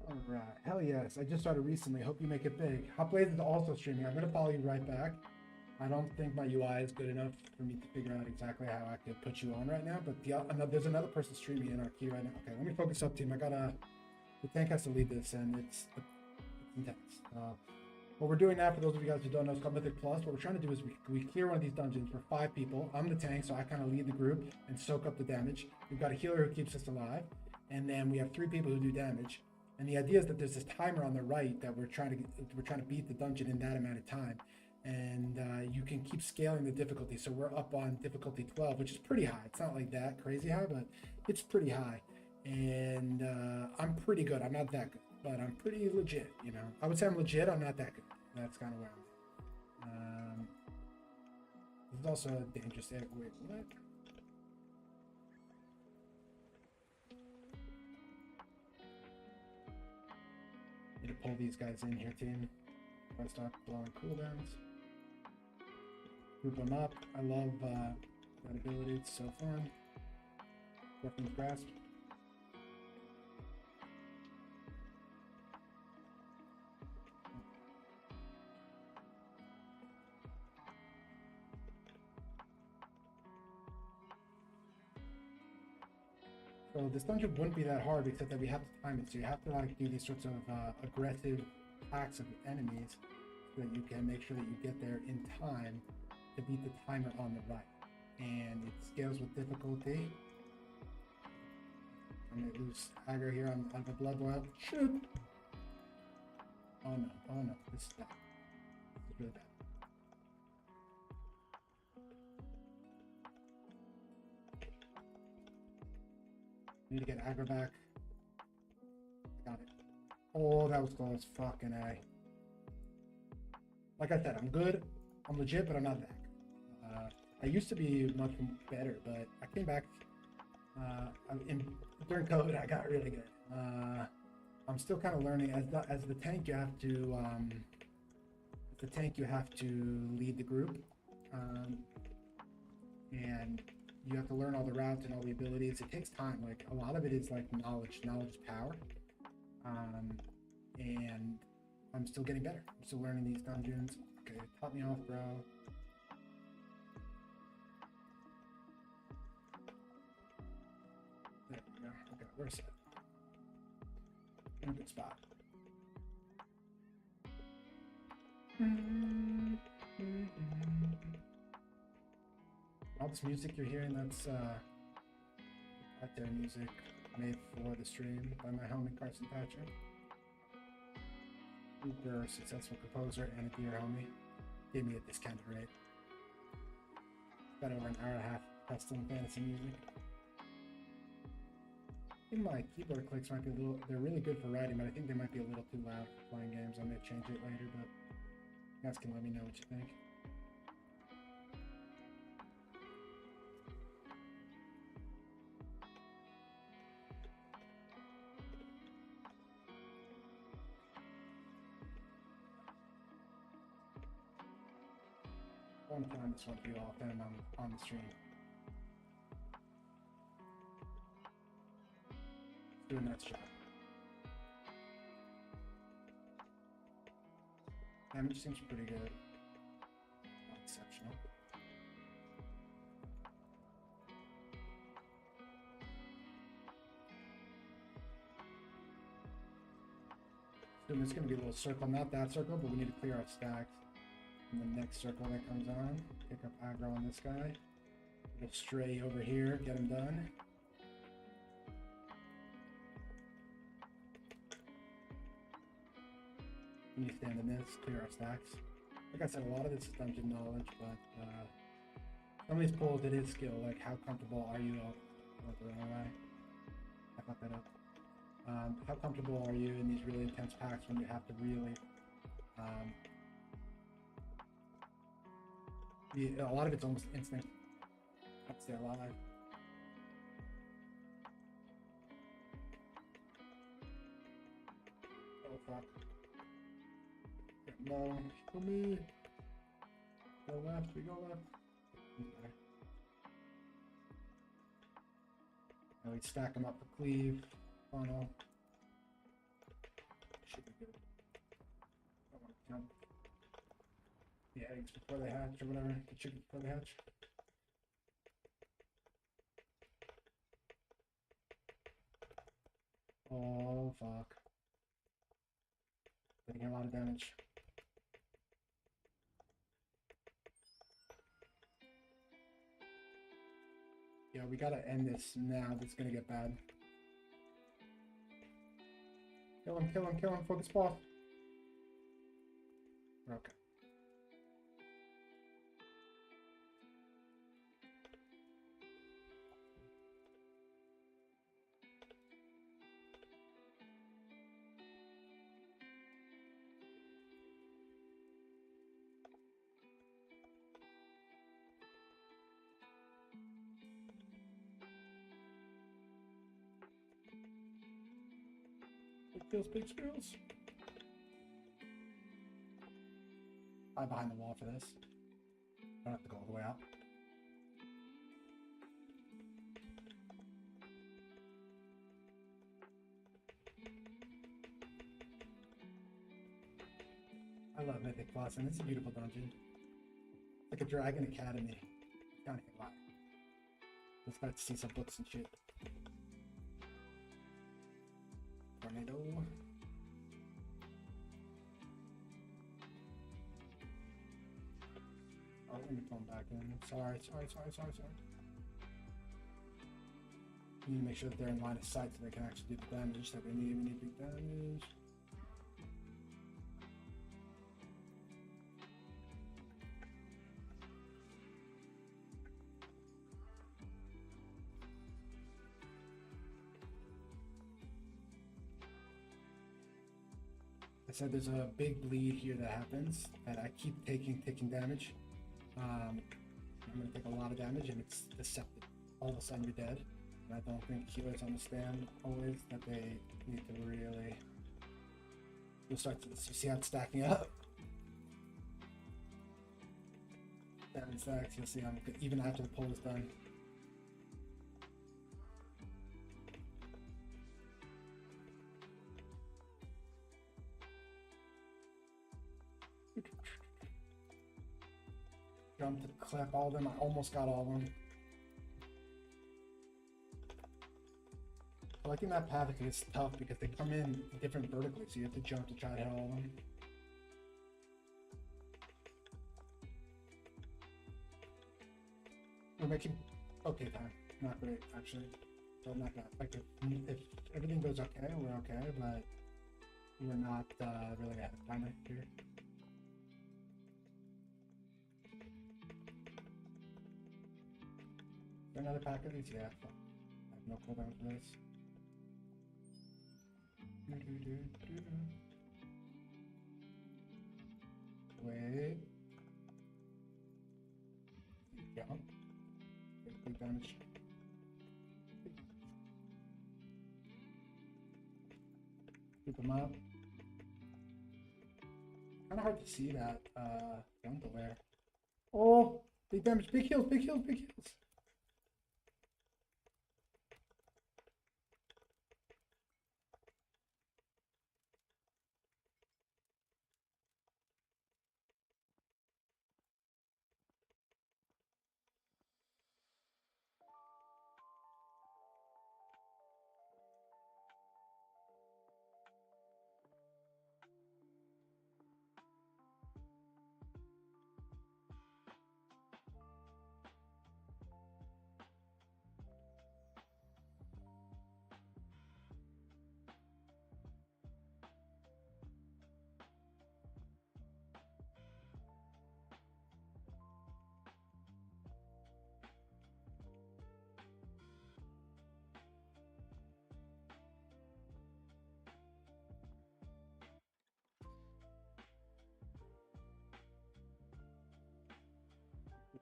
All right. Hell yes. I just started recently. Hope you make it big. Hopblaze is also streaming. I'm going to follow you right back. I don't think my UI is good enough for me to figure out exactly how I could put you on right now, but there's another person streaming in our queue right now. Okay, let me focus up, team. The tank has to lead this, and it's intense. What we're doing now, for those of you guys who don't know, is called Mythic Plus. What we're trying to do is we clear one of these dungeons. We're 5 people. I'm the tank, so I kind of lead the group and soak up the damage. We've got a healer who keeps us alive, and then we have 3 people who do damage. And the idea is that there's this timer on the right that we're trying to beat the dungeon in that amount of time. And you can keep scaling the difficulty. So we're up on difficulty 12, which is pretty high. It's not like that crazy high, but it's pretty high. And I'm pretty good. I'm not that good, but I'm pretty legit, you know. I would say I'm legit. I'm not that good. That's kind of where I'm at. This is also a dangerous area. Wait, what? Need to pull these guys in here, team. If I start blowing cooldowns. Group them up. I love that ability. It's so fun. Weapons grasp. So this dungeon wouldn't be that hard, except that we have to time it. So you have to like do these sorts of aggressive attacks of enemies so that you can make sure that you get there in time to beat the timer on the right. And it scales with difficulty. I'm gonna lose aggro here on the blood boil. Shoot! Oh no, this is bad. This is really bad. Need to get aggro back. Got it. Oh, that was close. Fucking A. Like I said, I'm good. I'm legit, but I'm not that good. I used to be much better, but I came back During COVID, I got really good. I'm still kind of learning. As the tank, you have to lead the group, and you have to learn all the routes and all the abilities. It takes time. Like a lot of it is like knowledge. Knowledge is power. And I'm still getting better. I'm still learning these dungeons. Okay, top me off, bro. There we go. Okay, where's that? In a good spot. All this music you're hearing, that's out there music made for the stream by my homie Carson Thatcher. Super successful composer and a dear homie. Gave me a discounted rate. Got over an hour and a half custom fantasy music. I think my keyboard clicks might be a little, they're really good for writing, but I think they might be a little too loud for playing games. I may change it later, but you guys can let me know what you think. One time this won't be off and I'm on the stream. Let's do a nice job. Damage seems pretty good. Not exceptional. So there's going to be a little circle, not that circle, but we need to clear our stacks. And the next circle that comes on, pick up aggro on this guy. Go stray over here, get him done. We need to stand in this, clear our stacks. Like I said, a lot of this is dungeon knowledge, but some of these pulls, it is skill. Like, how comfortable are you? Oh, the wrong way. I fucked that up. How comfortable are you in these really intense packs when you have to really a lot of it's almost instinct. Have to stay alive. Oh fuck. No, for me. Go left, we go left. Okay. Now we stack them up for cleave, funnel. Should be good. Don't want to jump. The eggs before they hatch or whatever, the chicken before they hatch. Oh fuck. Taking a lot of damage. Yeah, we gotta end this now. This is gonna get bad. Kill him, kill him, kill him. Focus ball. Okay. Big spills. I'm behind the wall for this. I don't have to go all the way out. I love Mythic Plus, and it's a beautiful dungeon. Like a Dragon Academy. Can't even lie. Let's about to see some books and shit. Tornado. Oh, let me come back in. Sorry. We need to make sure that they're in line of sight so they can actually do the damage that we need. We need big damage. I said there's a big bleed here that happens that I keep taking damage. I'm gonna take a lot of damage and it's deceptive. All of a sudden you're dead. And I don't think healers understand always that they need to really. You'll start to see how it's stacking up. 7 stacks, you'll see how even after the pull is done. Jump to clip all of them. I almost got all of them. Collecting that path is tough because they come in different vertically, so you have to jump to try to hit all of them. We're making okay time. Not great, actually. So not that. Like if everything goes okay, we're okay, but we're not really at time here. Another pack of these? Yeah. I have no cooldown for this. Wait. Jump. Big damage. Keep them up. Kinda hard to see that jump away. Oh! Big damage, big heals, big heals, big heals.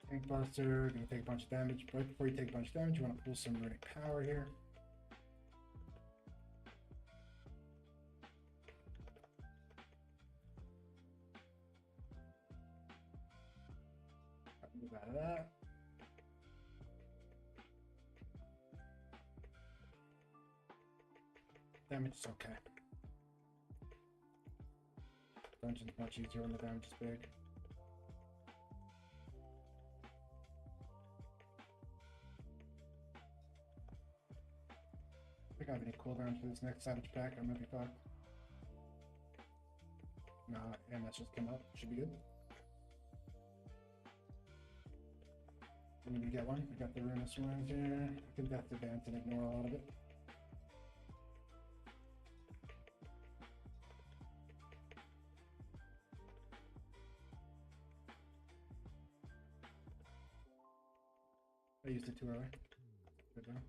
Tank Buster, gonna take a bunch of damage. Right before you take a bunch of damage, you want to pull some runic power here. Move out of that. Damage is okay. Dungeon's much easier when the damage is big. I think I have any cooldowns for this next Savage pack. I might be fucked. No, and that's just come up. Should be good. I'm gonna get one. I got the Ruinous Ruins here. I can Death Advance and ignore a lot of it. I used it too early. Good though.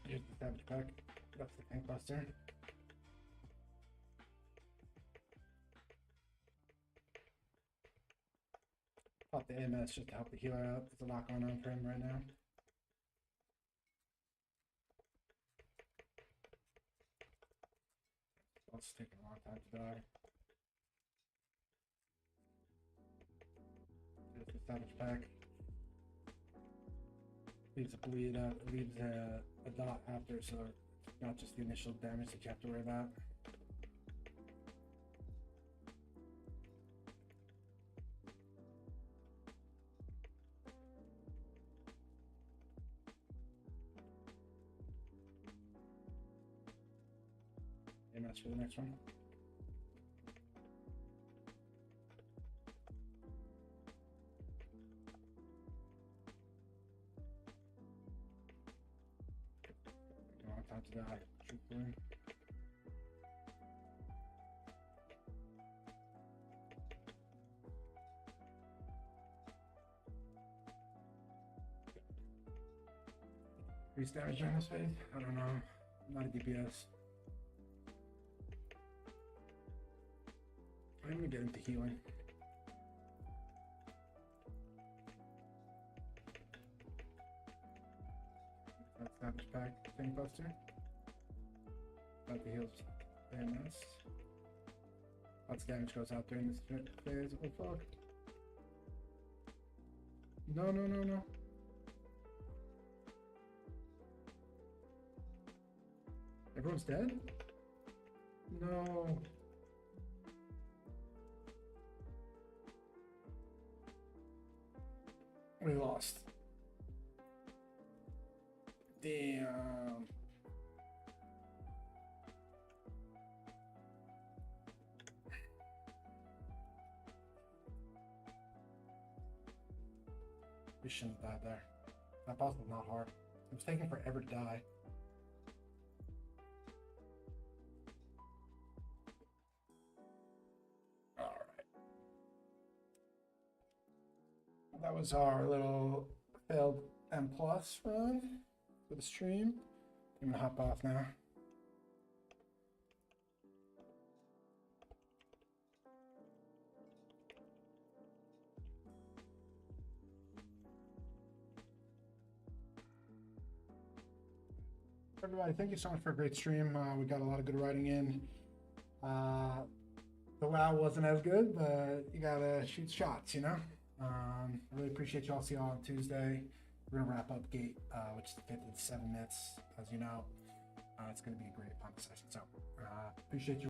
Here's the Savage pack. That's the Tank Buster. Pop the AMS just to help the healer out. There's a lot going on for him right now. It's taking a long time to die. There's the Savage pack. Leaves a bleed out, leaves a dot after, so it's not just the initial damage that you have to worry about. And that's for the next one. Time to die, truthfully. Increase damage on this phase? I don't know. I'm not a DPS. I'm gonna get into healing. Savage Pack thing buster. Got the heals and this. Lots of damage goes out during this phase. Oh fuck. No, no, no, no. Everyone's dead? No. We lost. Damn. We shouldn't have died there. That boss was not hard. It was taking forever to die. Alright. That was our little failed M plus run for the stream. I'm gonna hop off now. Everybody, thank you so much for a great stream. We got a lot of good writing in. The WoW wasn't as good, but you gotta shoot shots, you know? I really appreciate y'all. See y'all on Tuesday. We're gonna wrap up Gate, which is the 57 minutes, as you know. It's gonna be a great fun session. So, appreciate you.